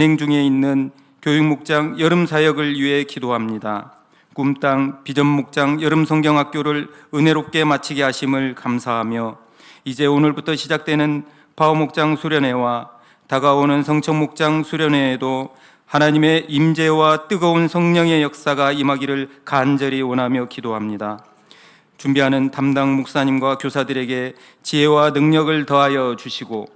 진행 중에 있는 교육목장 여름사역을 위해 기도합니다. 꿈땅 비전목장 여름성경학교를 은혜롭게 마치게 하심을 감사하며 이제 오늘부터 시작되는 파워목장 수련회와 다가오는 성청목장 수련회에도 하나님의 임재와 뜨거운 성령의 역사가 임하기를 간절히 원하며 기도합니다. 준비하는 담당 목사님과 교사들에게 지혜와 능력을 더하여 주시고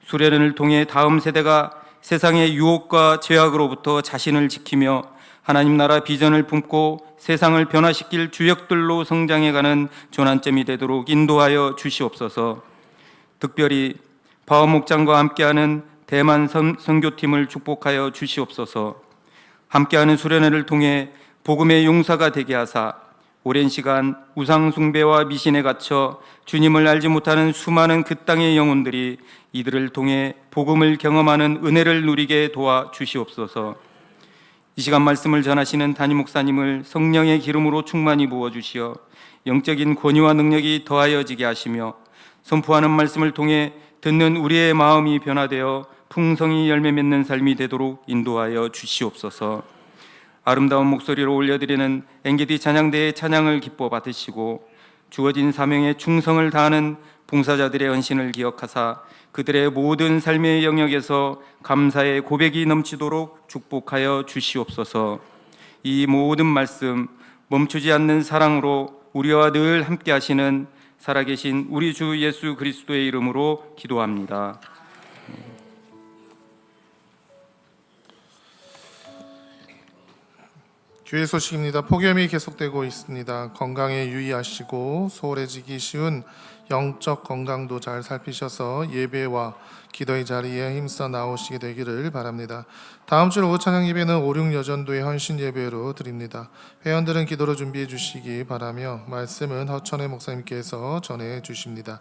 수련회를 통해 다음 세대가 세상의 유혹과 죄악으로부터 자신을 지키며 하나님 나라 비전을 품고 세상을 변화시킬 주역들로 성장해가는 전환점이 되도록 인도하여 주시옵소서. 특별히 파워목장과 함께하는 대만 선교팀을 축복하여 주시옵소서. 함께하는 수련회를 통해 복음의 용사가 되게 하사 오랜 시간 우상 숭배와 미신에 갇혀 주님을 알지 못하는 수많은 그 땅의 영혼들이 이들을 통해 복음을 경험하는 은혜를 누리게 도와 주시옵소서. 이 시간 말씀을 전하시는 담임 목사님을 성령의 기름으로 충만히 부어주시어 영적인 권위와 능력이 더하여지게 하시며 선포하는 말씀을 통해 듣는 우리의 마음이 변화되어 풍성히 열매 맺는 삶이 되도록 인도하여 주시옵소서. 아름다운 목소리로 올려드리는 엔게디 찬양대의 찬양을 기뻐 받으시고 주어진 사명에 충성을 다하는 봉사자들의 헌신을 기억하사 그들의 모든 삶의 영역에서 감사의 고백이 넘치도록 축복하여 주시옵소서. 이 모든 말씀 멈추지 않는 사랑으로 우리와 늘 함께 하시는 살아계신 우리 주 예수 그리스도의 이름으로 기도합니다. 교회 소식입니다. 폭염이 계속되고 있습니다. 건강에 유의하시고 소홀해지기 쉬운 영적 건강도 잘 살피셔서 예배와 기도의 자리에 힘써 나오시게 되기를 바랍니다. 다음 주 오후 찬양 예배는 5, 6 여전도의 헌신 예배로 드립니다. 회원들은 기도로 준비해 주시기 바라며 말씀은 허천의 목사님께서 전해 주십니다.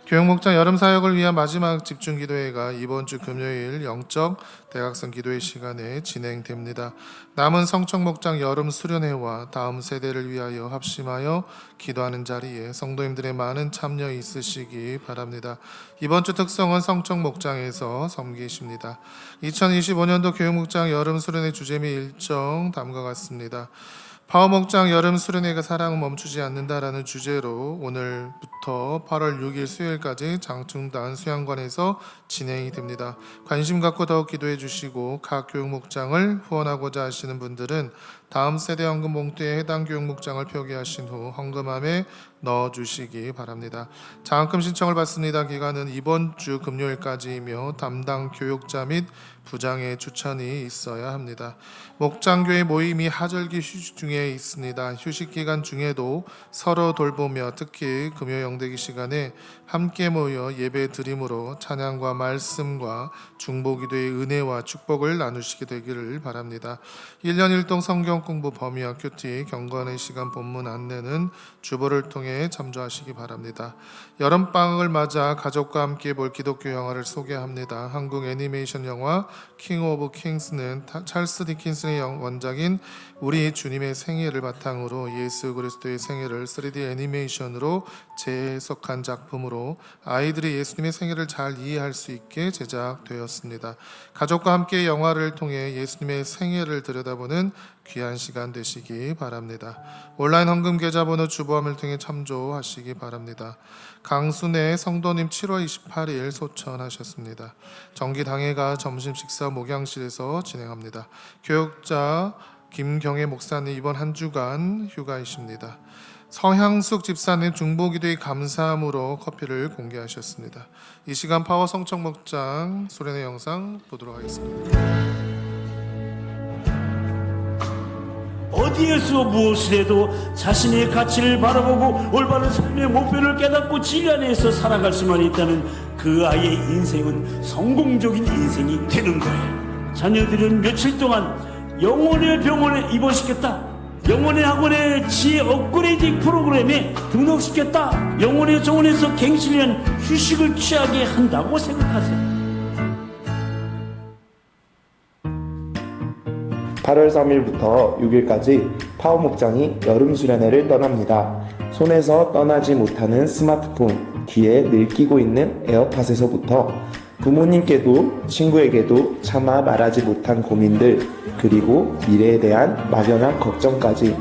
교육목장 여름사역을 위한 마지막 집중기도회가 이번 주 금요일 영적 대각선 기도회 시간에 진행됩니다. 남은 성청목장 여름 수련회와 다음 세대를 위하여 합심하여 기도하는 자리에 성도님들의 많은 참여 있으시기 바랍니다. 이번 주 특성은 성청목장에서 섬기십니다. 2025년도 교육목장 여름 수련회 주제 및 일정 다음과 같습니다. 파워목장 여름 수련회가 사랑은 멈추지 않는다라는 주제로 오늘부터 8월 6일 수요일까지 장충단 수양관에서 진행이 됩니다. 관심 갖고 더욱 기도해 주시고 각 교육목장을 후원하고자 하시는 분들은 다음 세대 헌금 봉투에 해당 교육목장을 표기하신 후 헌금함에 넣어주시기 바랍니다. 장학금 신청을 받습니다. 기간은 이번 주 금요일까지이며 담당 교육자 및 부장의 추천이 있어야 합니다. 목장교회 모임이 하절기 휴식 중에 있습니다. 휴식 기간 중에도 서로 돌보며 특히 금요 영대기 시간에 함께 모여 예배 드림으로 찬양과 말씀과 중보기도의 은혜와 축복을 나누시게 되기를 바랍니다. 1년 1동 성경 공부 범위와 큐티 경건의 시간 본문 안내는 주보를 통해 참조하시기 바랍니다. 여름방학을 맞아 가족과 함께 볼 기독교 영화를 소개합니다. 한국 애니메이션 영화 킹 오브 킹스는 찰스 디킨슨의 원작인 우리 주님의 생애를 바탕으로 예수 그리스도의 생애를 3D 애니메이션으로 재해석한 작품으로 아이들이 예수님의 생애를 잘 이해할 수 있게 제작되었습니다. 가족과 함께 영화를 통해 예수님의 생애를 들여다보는 귀한 시간 되시기 바랍니다. 온라인 헌금 계좌번호 주보함을 통해 참조하시기 바랍니다. 강순의 성도님 7월 28일 소천하셨습니다. 정기당회가 점심 식사 목양실에서 진행합니다. 교육자 김경애 목사님 이번 한 주간 휴가이십니다. 서향숙 집사님 중보기도의 감사함으로 커피를 공개하셨습니다. 이 시간 파워 성청목장 수련회 영상 보도록 하겠습니다. 어디에서 무엇을 해도 자신의 가치를 바라보고 올바른 삶의 목표를 깨닫고 진리 안에서 살아갈 수만 있다면 그 아이의 인생은 성공적인 인생이 되는 거예요. 자녀들은 며칠 동안 영혼의 병원에 입원시켰다, 영혼의 학원의 지혜 업그레이딩 프로그램에 등록시켰다, 영혼의 정원에서 갱신을 위한 휴식을 취하게 한다고 생각하세요. 8월 3일부터 6일까지 파워목장이 여름 수련회를 떠납니다. 손에서 떠나지 못하는 스마트폰, 귀에 늘 끼고 있는 에어팟에서부터 부모님께도 친구에게도 차마 말하지 못한 고민들, 그리고 미래에 대한 막연한 걱정까지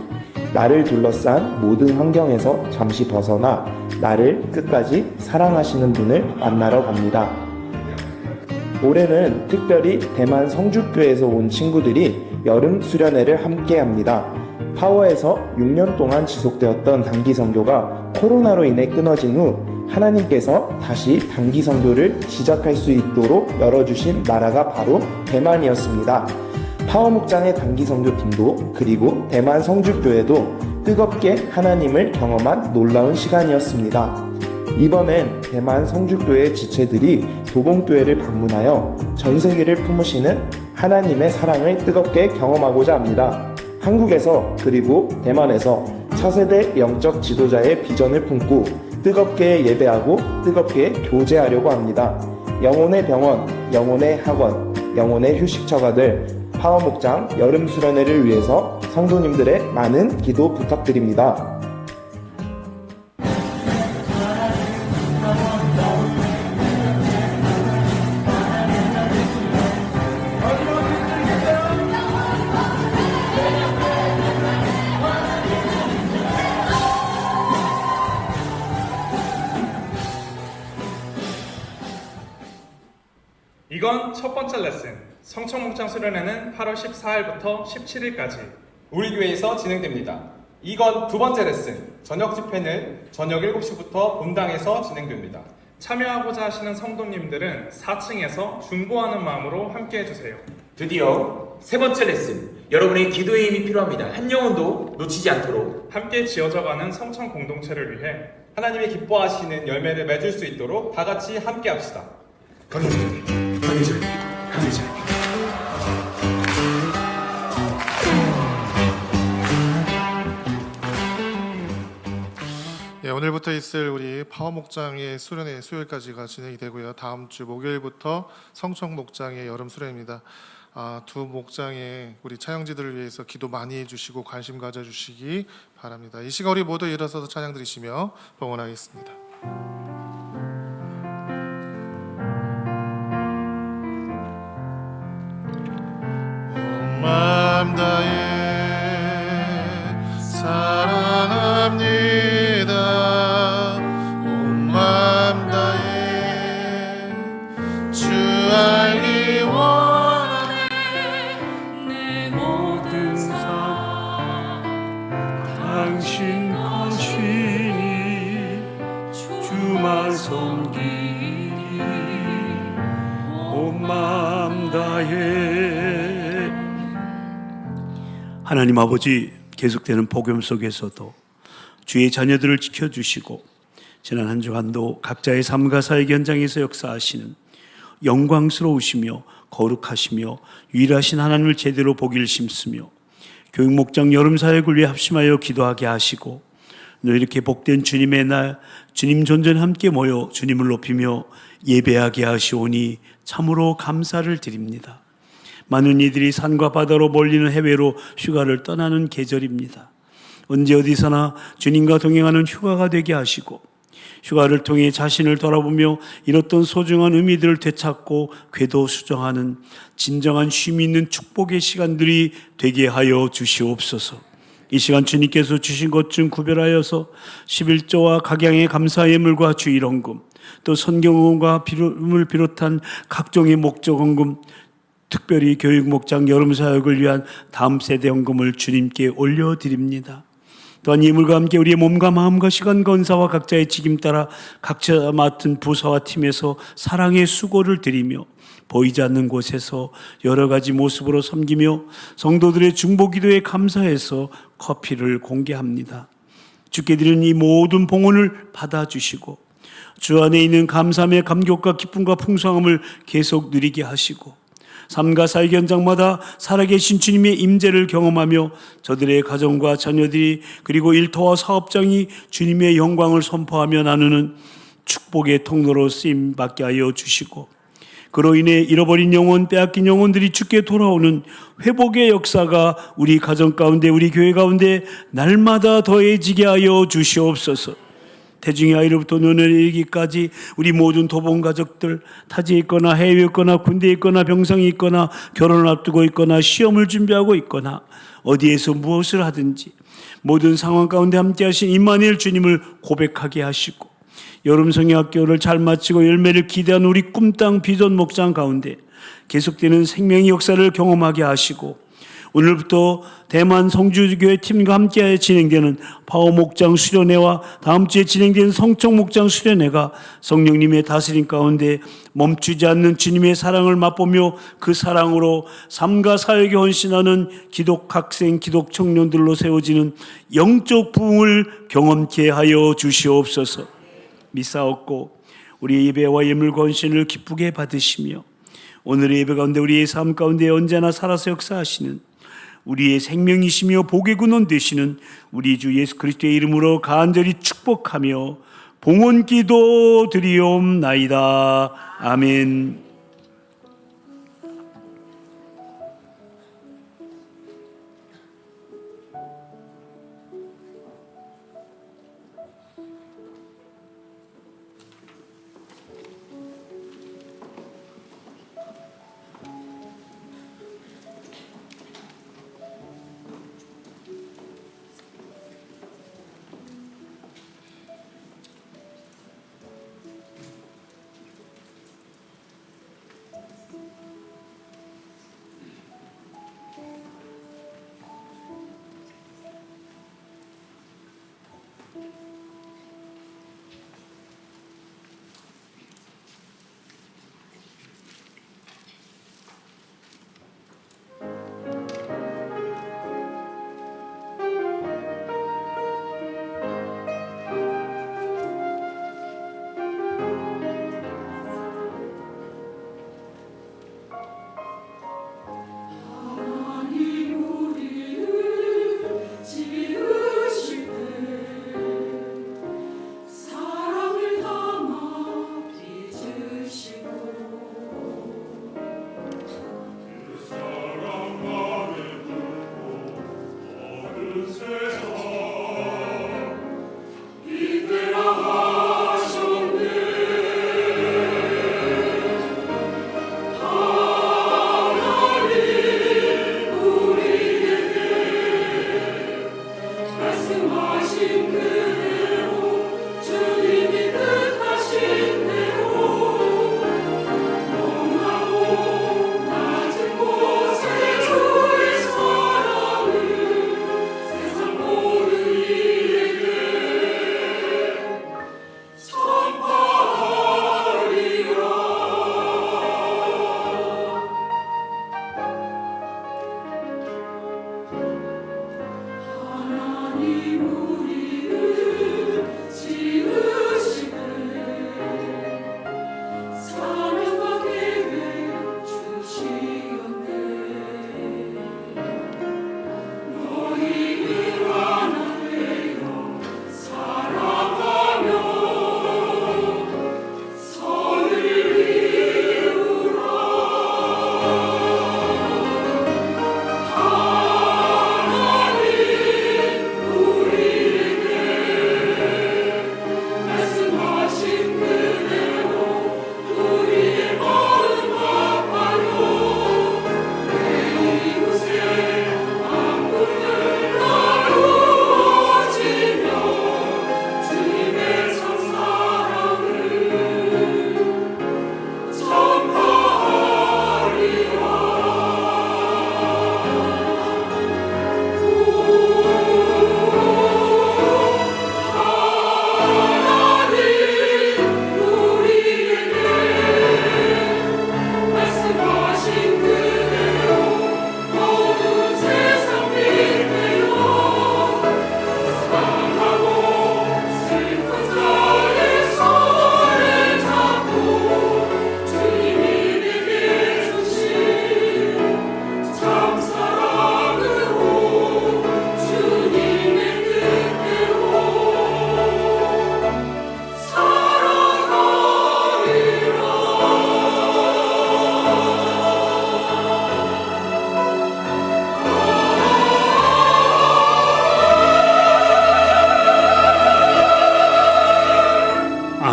나를 둘러싼 모든 환경에서 잠시 벗어나 나를 끝까지 사랑하시는 분을 만나러 갑니다. 올해는 특별히 대만 성주교에서 온 친구들이 여름 수련회를 함께 합니다. 파워에서 6년 동안 지속되었던 단기 선교가 코로나로 인해 끊어진 후 하나님께서 다시 단기 선교를 시작할 수 있도록 열어주신 나라가 바로 대만이었습니다. 파워 목장의 단기 선교팀도 그리고 대만 성주교회도 뜨겁게 하나님을 경험한 놀라운 시간이었습니다. 이번엔 대만 성주교회 지체들이 도봉교회를 방문하여 전 세계를 품으시는 하나님의 사랑을 뜨겁게 경험하고자 합니다. 한국에서 그리고 대만에서 차세대 영적 지도자의 비전을 품고 뜨겁게 예배하고 뜨겁게 교제하려고 합니다. 영혼의 병원, 영혼의 학원, 영혼의 휴식처가 될 파워 목장 여름 수련회를 위해서 성도님들의 많은 기도 부탁드립니다. 이건 첫 번째 레슨. 성청목장 수련회는 8월 14일부터 17일까지 우리 교회에서 진행됩니다. 이건 두 번째 레슨. 저녁 집회는 저녁 7시부터 본당에서 진행됩니다. 참여하고자 하시는 성도님들은 4층에서 중보하는 마음으로 함께 해주세요. 드디어 세 번째 레슨. 여러분의 기도의 힘이 필요합니다. 한 영혼도 놓치지 않도록 함께 지어져가는 성청 공동체를 위해 하나님이 기뻐하시는 열매를 맺을 수 있도록 다 같이 함께 합시다. 강해져야 강해져야 예, 오늘부터 있을 우리 파워 목장의 수련회 수요일까지가 진행이 되고요. 다음 주 목요일부터 성청 목장의 여름 수련입니다. 두 목장의 우리 차영지들을 위해서 기도 많이 해주시고 관심 가져주시기 바랍니다. 이 시간 우리 모두 일어서서 찬양 드리시며 봉헌하겠습니다. 온 마음 다해 사랑합니다. 온 마음 다해 주 알기 원하네. 내 모든 삶 당신 것이니 주만 섬기리 온 마음 다해. 하나님 아버지, 계속되는 복음 속에서도 주의 자녀들을 지켜주시고 지난 한 주간도 각자의 삶과 사역 현장에서 역사하시는 영광스러우시며 거룩하시며 유일하신 하나님을 제대로 보기를 심쓰며 교육목장 여름사역을 위해 합심하여 기도하게 하시고 오늘 이렇게 복된 주님의 날 주님 존전 함께 모여 주님을 높이며 예배하게 하시오니 참으로 감사를 드립니다. 많은 이들이 산과 바다로 몰리는 해외로 휴가를 떠나는 계절입니다. 언제 어디서나 주님과 동행하는 휴가가 되게 하시고 휴가를 통해 자신을 돌아보며 잃었던 소중한 의미들을 되찾고 궤도 수정하는 진정한 쉼이 있는 축복의 시간들이 되게 하여 주시옵소서. 이 시간 주님께서 주신 것 중 구별하여서 11조와 각양의 감사 예물과 주일헌금, 또 선경원과 비름을 비롯한 각종의 목적 헌금, 특별히 교육목장 여름사역을 위한 다음 세대 헌금을 주님께 올려드립니다. 또한 예물과 함께 우리의 몸과 마음과 시간과 은사와 각자의 직임 따라 각자 맡은 부서와 팀에서 사랑의 수고를 드리며 보이지 않는 곳에서 여러 가지 모습으로 섬기며 성도들의 중보기도에 감사해서 커피를 공개합니다. 주께 드리는 이 모든 봉헌을 받아주시고 주 안에 있는 감사함의 감격과 기쁨과 풍성함을 계속 누리게 하시고 삶과 사역 현장마다 살아계신 주님의 임재를 경험하며 저들의 가정과 자녀들이 그리고 일터와 사업장이 주님의 영광을 선포하며 나누는 축복의 통로로 쓰임받게 하여 주시고 그로 인해 잃어버린 영혼, 빼앗긴 영혼들이 주께 돌아오는 회복의 역사가 우리 가정 가운데 우리 교회 가운데 날마다 더해지게 하여 주시옵소서. 태중의 아이로부터 노년에 이르기까지 우리 모든 도본 가족들, 타지에 있거나 해외에 있거나 군대에 있거나 병상에 있거나 결혼을 앞두고 있거나 시험을 준비하고 있거나 어디에서 무엇을 하든지 모든 상황 가운데 함께 하신 임마누엘 주님을 고백하게 하시고 여름 성경학교를 잘 마치고 열매를 기대한 우리 꿈땅 비전 목장 가운데 계속되는 생명의 역사를 경험하게 하시고 오늘부터 대만 성주교회 팀과 함께 진행되는 파워 목장 수련회와 다음 주에 진행되는 성청 목장 수련회가 성령님의 다스림 가운데 멈추지 않는 주님의 사랑을 맛보며 그 사랑으로 삶과 사역에 헌신하는 기독 학생, 기독 청년들로 세워지는 영적 부흥을 경험케 하여 주시옵소서. 미사옵고 우리의 예배와 예물과 헌신을 기쁘게 받으시며 오늘의 예배 가운데 우리의 삶 가운데 언제나 살아서 역사하시는 우리의 생명이시며 복의 근원 되시는 우리 주 예수 그리스도의 이름으로 간절히 축복하며 봉헌 기도 드리옵나이다. 아멘.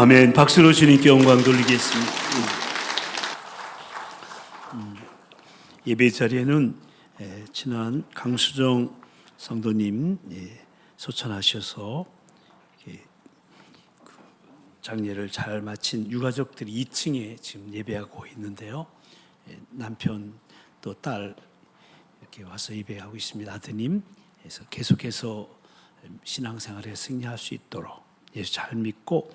아멘. 박수로 주님께 영광 돌리겠습니다. 예배 자리에는 친한 강수정 성도님 소천하셔서 장례를 잘 마친 유가족들이 2층에 지금 예배하고 있는데요. 남편 또 딸 이렇게 와서 예배하고 있습니다. 아드님. 그래서 계속해서 신앙생활에 승리할 수 있도록 예수 잘 믿고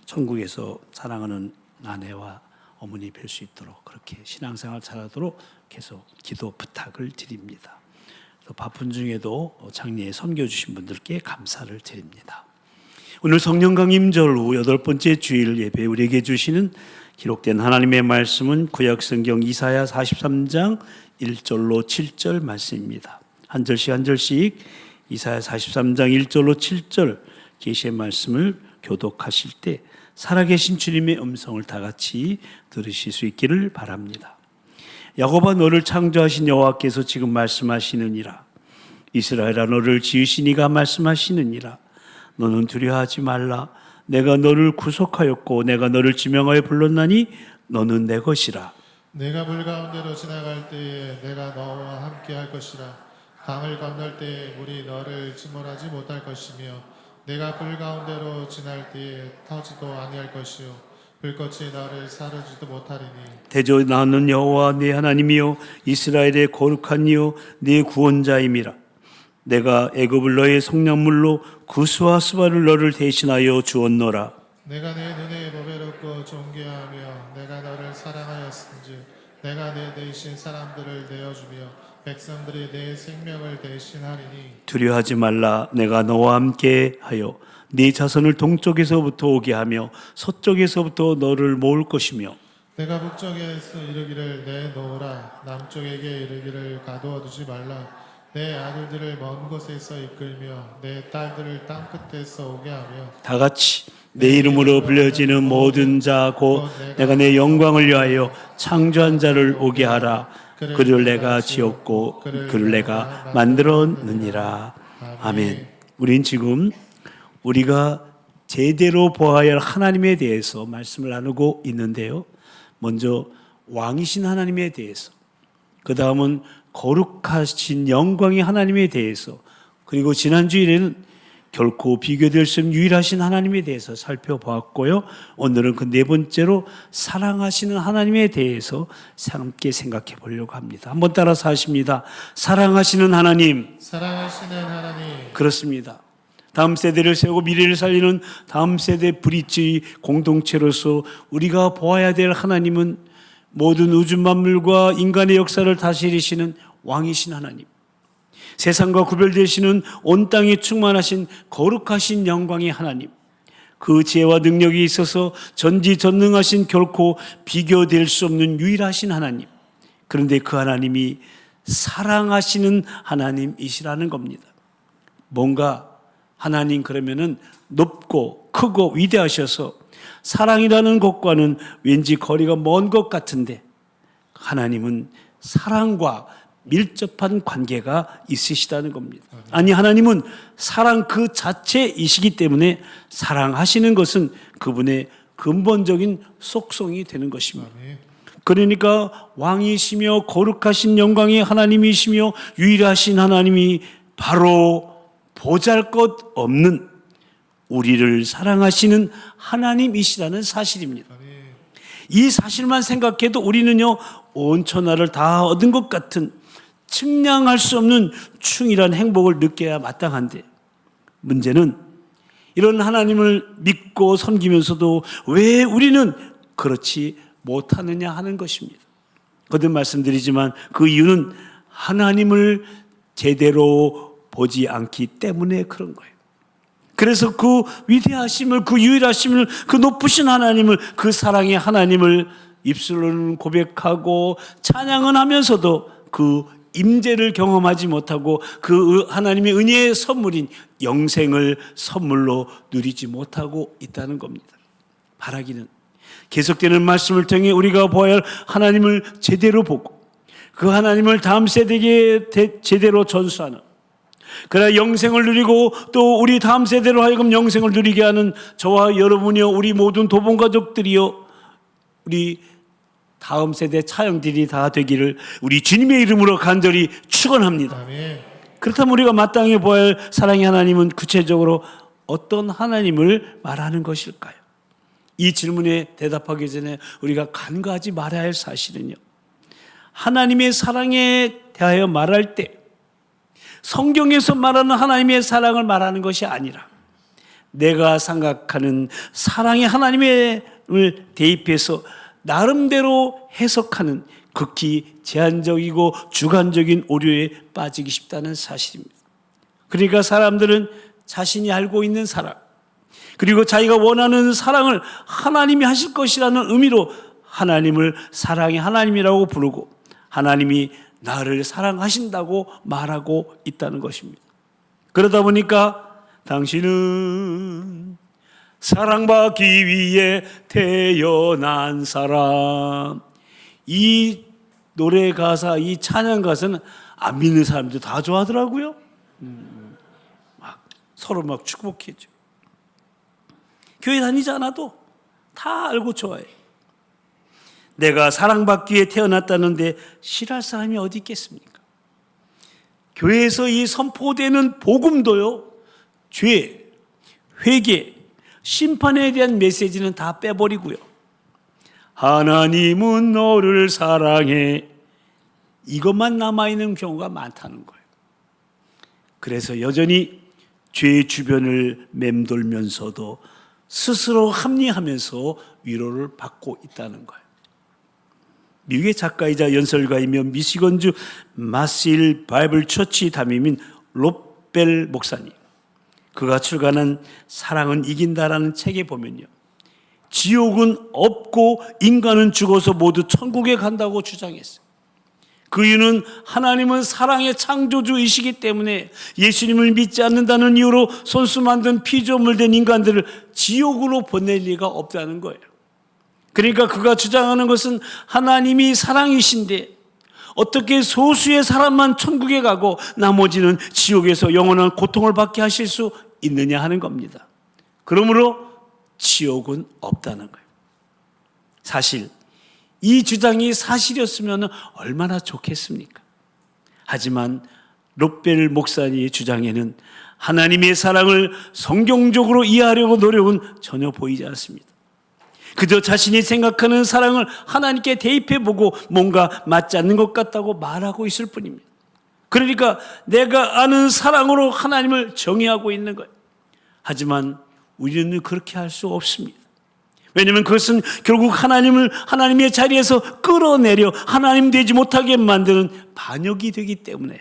천국에서 사랑하는 아내와 어머니 뵐 수 있도록 그렇게 신앙생활 잘하도록 계속 기도 부탁을 드립니다. 또 바쁜 중에도 장례에 섬겨주신 분들께 감사를 드립니다. 오늘 성령 강림절 후 8번째 주일 예배 우리에게 주시는 기록된 하나님의 말씀은 구약 성경 이사야 43장 1절로 7절 말씀입니다. 한 절씩 한 절씩 이사야 43장 1절로 7절 계시의 말씀을 교독하실 때 살아계신 주님의 음성을 다 같이 들으실 수 있기를 바랍니다. 야곱아 너를 창조하신 여호와께서 지금 말씀하시느니라. 이스라엘아 너를 지으신 이가 말씀하시느니라. 너는 두려워하지 말라. 내가 너를 구속하였고 내가 너를 지명하여 불렀나니 너는 내 것이라. 내가 물 가운데로 지나갈 때에 내가 너와 함께 할 것이라. 강을 건널 때에 물이 너를 침몰하지 못할 것이며 내가 불 가운데로 지날 때에 타지도 아니할 것이요 불꽃이 너를 사르지도 못하리니. 대저 나는 여호와 네 하나님이요 이스라엘의 거룩한 이요 네 구원자임이라. 내가 애굽을 너의 속량물로 구스와 스바를 너를 대신하여 주었노라. 내가 내 눈에 보배롭고 존귀하며 내가 너를 사랑하였은즉 내가 내 대신 사람들을 내어주며 백성들이 내 생명을 대신하리니. 두려워하지 말라. 내가 너와 함께 하여 네 자손을 동쪽에서부터 오게 하며 서쪽에서부터 너를 모을 것이며 내가 북쪽에서 이르기를 내놓으라. 남쪽에게 이르기를 가두어 두지 말라. 내 아들들을 먼 곳에서 이끌며 내 딸들을 땅 끝에서 오게 하며 다 같이 내 이름으로 불려지는 모든 자 곧 내가 내 영광을 위하여 창조한 자를 오게 하라. 그를 내가 지었고 그를 내가 만들었느니라. 아멘. 우린 지금 우리가 제대로 보아야 할 하나님에 대해서 말씀을 나누고 있는데요. 먼저 왕이신 하나님에 대해서, 그 다음은 거룩하신 영광의 하나님에 대해서, 그리고 지난주일에는 결코 비교될 수 없는 유일하신 하나님에 대해서 살펴보았고요. 오늘은 그 네 번째로 사랑하시는 하나님에 대해서 함께 생각해 보려고 합니다. 한번 따라서 하십니다. 사랑하시는 하나님. 사랑하시는 하나님. 그렇습니다. 다음 세대를 세우고 미래를 살리는 다음 세대 브릿지 공동체로서 우리가 보아야 될 하나님은 모든 우주 만물과 인간의 역사를 다스리시는 왕이신 하나님, 세상과 구별되시는 온 땅에 충만하신 거룩하신 영광의 하나님, 그 지혜와 능력이 있어서 전지전능하신 결코 비교될 수 없는 유일하신 하나님. 그런데 그 하나님이 사랑하시는 하나님이시라는 겁니다. 뭔가 하나님 그러면은 높고 크고 위대하셔서 사랑이라는 것과는 왠지 거리가 먼 것 같은데 하나님은 사랑과 밀접한 관계가 있으시다는 겁니다. 아니, 하나님은 사랑 그 자체이시기 때문에 사랑하시는 것은 그분의 근본적인 속성이 되는 것입니다. 그러니까 왕이시며 거룩하신 영광의 하나님이시며 유일하신 하나님이 바로 보잘것없는 우리를 사랑하시는 하나님이시라는 사실입니다. 이 사실만 생각해도 우리는요, 온 천하를 다 얻은 것 같은 측량할 수 없는 충일한 행복을 느껴야 마땅한데, 문제는 이런 하나님을 믿고 섬기면서도 왜 우리는 그렇지 못하느냐 하는 것입니다. 거듭 말씀드리지만 그 이유는 하나님을 제대로 보지 않기 때문에 그런 거예요. 그래서 그 위대하심을, 그 유일하심을, 그 높으신 하나님을, 그 사랑의 하나님을 입술로는 고백하고 찬양은 하면서도 그 임재를 경험하지 못하고 그 하나님의 은혜의 선물인 영생을 선물로 누리지 못하고 있다는 겁니다. 바라기는 계속되는 말씀을 통해 우리가 보아야 할 하나님을 제대로 보고 그 하나님을 다음 세대에게 제대로 전수하는, 그러나 영생을 누리고 또 우리 다음 세대로 하여금 영생을 누리게 하는 저와 여러분이요, 우리 모든 도본 가족들이요, 우리 다음 세대 차영들이 다 되기를 우리 주님의 이름으로 간절히 축원합니다. 아멘. 그렇다면 우리가 마땅히 보아야 할 사랑의 하나님은 구체적으로 어떤 하나님을 말하는 것일까요? 이 질문에 대답하기 전에 우리가 간과하지 말아야 할 사실은요, 하나님의 사랑에 대하여 말할 때 성경에서 말하는 하나님의 사랑을 말하는 것이 아니라 내가 생각하는 사랑의 하나님을 대입해서 나름대로 해석하는 극히 제한적이고 주관적인 오류에 빠지기 쉽다는 사실입니다. 그러니까 사람들은 자신이 알고 있는 사랑, 그리고 자기가 원하는 사랑을 하나님이 하실 것이라는 의미로 하나님을 사랑의 하나님이라고 부르고 하나님이 나를 사랑하신다고 말하고 있다는 것입니다. 그러다 보니까 당신은 사랑받기 위해 태어난 사람, 이 노래 가사, 이 찬양 가사는 안 믿는 사람들 다 좋아하더라고요. 막 서로 막 축복해줘. 교회 다니지 않아도 다 알고 좋아해. 내가 사랑받기 위해 태어났다는데 싫어할 사람이 어디 있겠습니까? 교회에서 이 선포되는 복음도요, 죄, 회개, 심판에 대한 메시지는 다 빼버리고요, 하나님은 너를 사랑해, 이것만 남아있는 경우가 많다는 거예요. 그래서 여전히 죄 주변을 맴돌면서도 스스로 합리하면서 위로를 받고 있다는 거예요. 미국의 작가이자 연설가이며 미시건주 마실 바이블 처치 담임인 롯벨 목사님, 그가 출간한 사랑은 이긴다라는 책에 보면요, 지옥은 없고 인간은 죽어서 모두 천국에 간다고 주장했어요. 그 이유는 하나님은 사랑의 창조주이시기 때문에 예수님을 믿지 않는다는 이유로 손수 만든 피조물 된 인간들을 지옥으로 보낼 리가 없다는 거예요. 그러니까 그가 주장하는 것은 하나님이 사랑이신데 어떻게 소수의 사람만 천국에 가고 나머지는 지옥에서 영원한 고통을 받게 하실 수 있느냐 하는 겁니다. 그러므로 지옥은 없다는 거예요. 사실 이 주장이 사실이었으면 얼마나 좋겠습니까? 하지만 롯벨 목사님의 주장에는 하나님의 사랑을 성경적으로 이해하려고 노력은 전혀 보이지 않습니다. 그저 자신이 생각하는 사랑을 하나님께 대입해보고 뭔가 맞지 않는 것 같다고 말하고 있을 뿐입니다. 그러니까 내가 아는 사랑으로 하나님을 정의하고 있는 거예요. 하지만 우리는 그렇게 할 수 없습니다. 왜냐하면 그것은 결국 하나님을 하나님의 자리에서 끌어내려 하나님 되지 못하게 만드는 반역이 되기 때문에요.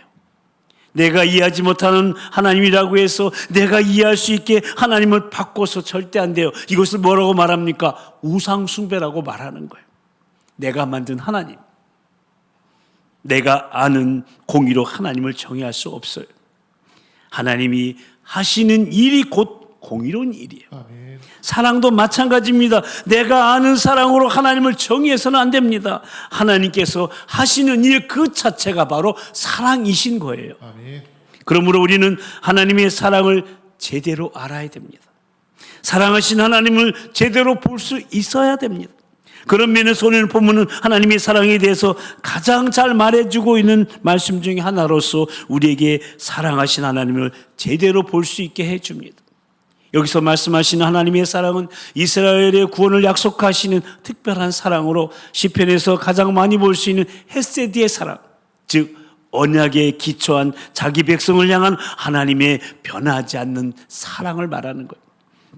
내가 이해하지 못하는 하나님이라고 해서 내가 이해할 수 있게 하나님을 바꿔서 절대 안 돼요. 이것을 뭐라고 말합니까? 우상숭배라고 말하는 거예요. 내가 만든 하나님, 내가 아는 공의로 하나님을 정의할 수 없어요. 하나님이 하시는 일이 곧 공의로운 일이에요. 아멘. 사랑도 마찬가지입니다. 내가 아는 사랑으로 하나님을 정의해서는 안 됩니다. 하나님께서 하시는 일 그 자체가 바로 사랑이신 거예요. 아멘. 그러므로 우리는 하나님의 사랑을 제대로 알아야 됩니다. 사랑하신 하나님을 제대로 볼 수 있어야 됩니다. 그런 면에서 오늘 본문은 하나님의 사랑에 대해서 가장 잘 말해주고 있는 말씀 중에 하나로서 우리에게 사랑하신 하나님을 제대로 볼 수 있게 해줍니다. 여기서 말씀하시는 하나님의 사랑은 이스라엘의 구원을 약속하시는 특별한 사랑으로 시편에서 가장 많이 볼 수 있는 헤세드의 사랑, 즉 언약에 기초한 자기 백성을 향한 하나님의 변하지 않는 사랑을 말하는 거예요.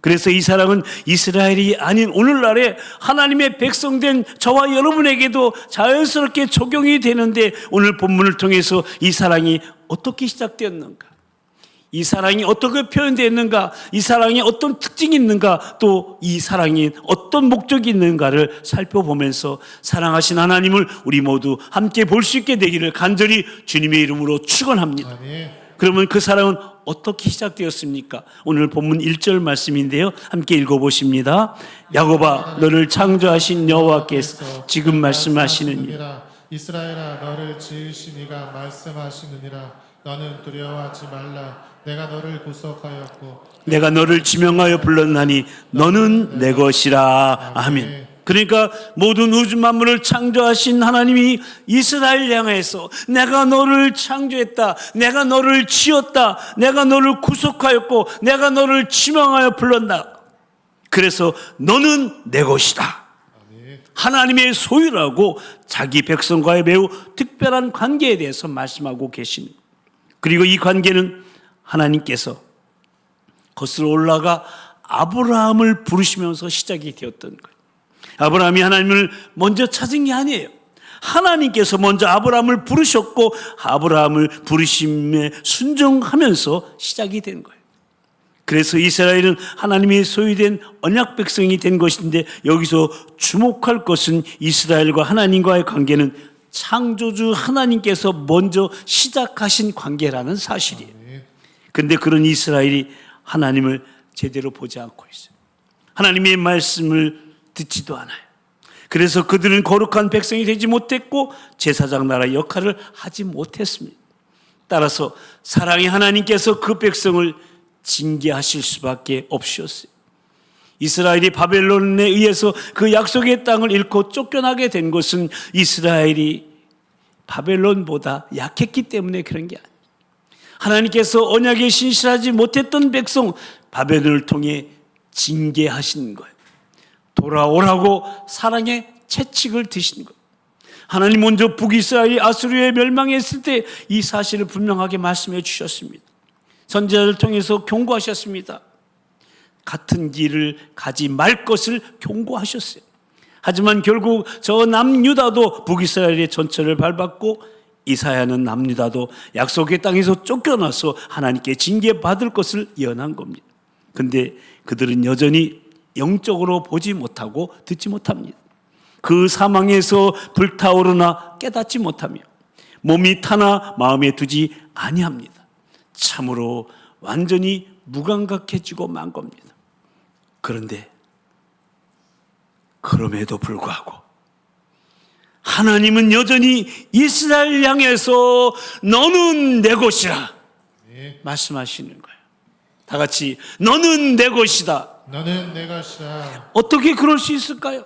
그래서 이 사랑은 이스라엘이 아닌 오늘날에 하나님의 백성된 저와 여러분에게도 자연스럽게 적용이 되는데, 오늘 본문을 통해서 이 사랑이 어떻게 시작되었는가, 이 사랑이 어떻게 표현되었는가, 이 사랑이 어떤 특징이 있는가, 또 이 사랑이 어떤 목적이 있는가를 살펴보면서 사랑하신 하나님을 우리 모두 함께 볼 수 있게 되기를 간절히 주님의 이름으로 축원합니다. 아멘. 그러면 그 사랑은 어떻게 시작되었습니까? 오늘 본문 1절 말씀인데요, 함께 읽어보십니다. 야곱아, 너를 창조하신 여호와께서 지금 말씀하시는 일, 이스라엘아 너를 지으신 이가 말씀하시느니라. 너는 두려워하지 말라. 내가 너를 구속하였고 내가 너를 지명하여 불렀나니 너는 내 것이라. 아멘. 그러니까 모든 우주 만물을 창조하신 하나님이 이스라엘 향해서 내가 너를 창조했다, 내가 너를 지었다, 내가 너를 구속하였고 내가 너를 지명하여 불렀다. 그래서 너는 내 것이다. 하나님의 소유라고 자기 백성과의 매우 특별한 관계에 대해서 말씀하고 계시는, 그리고 이 관계는 하나님께서 거슬러 올라가 아브라함을 부르시면서 시작이 되었던 거예요. 아브라함이 하나님을 먼저 찾은 게 아니에요. 하나님께서 먼저 아브라함을 부르셨고 아브라함을 부르심에 순종하면서 시작이 된 거예요. 그래서 이스라엘은 하나님의 소유된 언약 백성이 된 것인데, 여기서 주목할 것은 이스라엘과 하나님과의 관계는 창조주 하나님께서 먼저 시작하신 관계라는 사실이에요. 그런데 그런 이스라엘이 하나님을 제대로 보지 않고 있어요. 하나님의 말씀을 듣지도 않아요. 그래서 그들은 거룩한 백성이 되지 못했고 제사장 나라의 역할을 하지 못했습니다. 따라서 사랑의 하나님께서 그 백성을 징계하실 수밖에 없으셨어요. 이스라엘이 바벨론에 의해서 그 약속의 땅을 잃고 쫓겨나게 된 것은 이스라엘이 바벨론보다 약했기 때문에 그런 게 아니에요. 하나님께서 언약에 신실하지 못했던 백성 바벨론을 통해 징계하신 거예요. 돌아오라고 사랑의 채찍을 드신 거예요. 하나님 먼저 북이스라엘이 아수르에 멸망했을 때 이 사실을 분명하게 말씀해 주셨습니다. 선지자를 통해서 경고하셨습니다. 같은 길을 가지 말 것을 경고하셨어요. 하지만 결국 저 남유다도 북이스라엘의 전철을 밟았고 이사야는 남유다도 약속의 땅에서 쫓겨나서 하나님께 징계받을 것을 예언한 겁니다. 그런데 그들은 여전히 영적으로 보지 못하고 듣지 못합니다. 그 사망에서 불타오르나 깨닫지 못하며 몸이 타나 마음에 두지 아니합니다. 참으로 완전히 무감각해지고 만 겁니다. 그런데 그럼에도 불구하고 하나님은 여전히 이스라엘 향해서 너는 내 것이라 말씀하시는 거예요. 다 같이 너는 내 것이다. 너는 내 것이라. 어떻게 그럴 수 있을까요?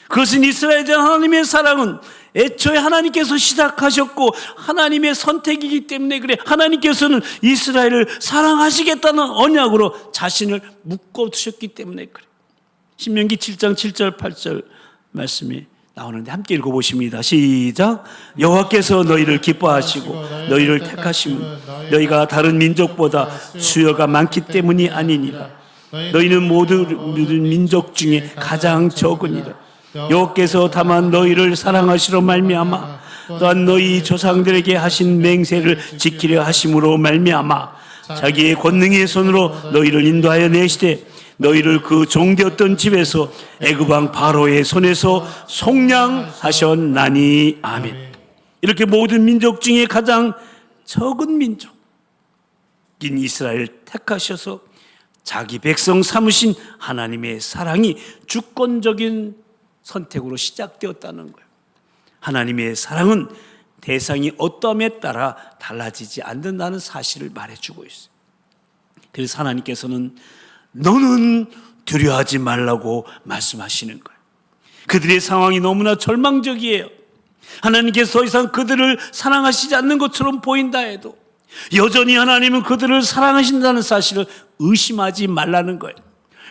그것은 이스라엘에 대한 하나님의 사랑은 애초에 하나님께서 시작하셨고 하나님의 선택이기 때문에 그래. 하나님께서는 이스라엘을 사랑하시겠다는 언약으로 자신을 묶어두셨기 때문에 그래. 신명기 7장 7절 8절 말씀이 나오는데 함께 읽어보십니다. 시작. 여호와께서 너희를 기뻐하시고 너희를 택하심은 너희가 다른 민족보다 수요가 많기 때문이 아니니라. 너희는 모든 민족 중에 가장 적으니라. 여호와께서 다만 너희를 사랑하시러 말미암아 또한 너희 조상들에게 하신 맹세를 지키려 하심으로 말미암아 자기의 권능의 손으로 너희를 인도하여 내시되 너희를 그 종되었던 집에서 애굽 왕 바로의 손에서 속량하셨나니. 아멘. 이렇게 모든 민족 중에 가장 적은 민족인 이스라엘 택하셔서 자기 백성 삼으신 하나님의 사랑이 주권적인 선택으로 시작되었다는 거예요. 하나님의 사랑은 대상이 어떠함에 따라 달라지지 않는다는 사실을 말해주고 있어요. 그래서 하나님께서는 너는 두려워하지 말라고 말씀하시는 거예요. 그들의 상황이 너무나 절망적이에요. 하나님께서 더 이상 그들을 사랑하시지 않는 것처럼 보인다 해도 여전히 하나님은 그들을 사랑하신다는 사실을 의심하지 말라는 거예요.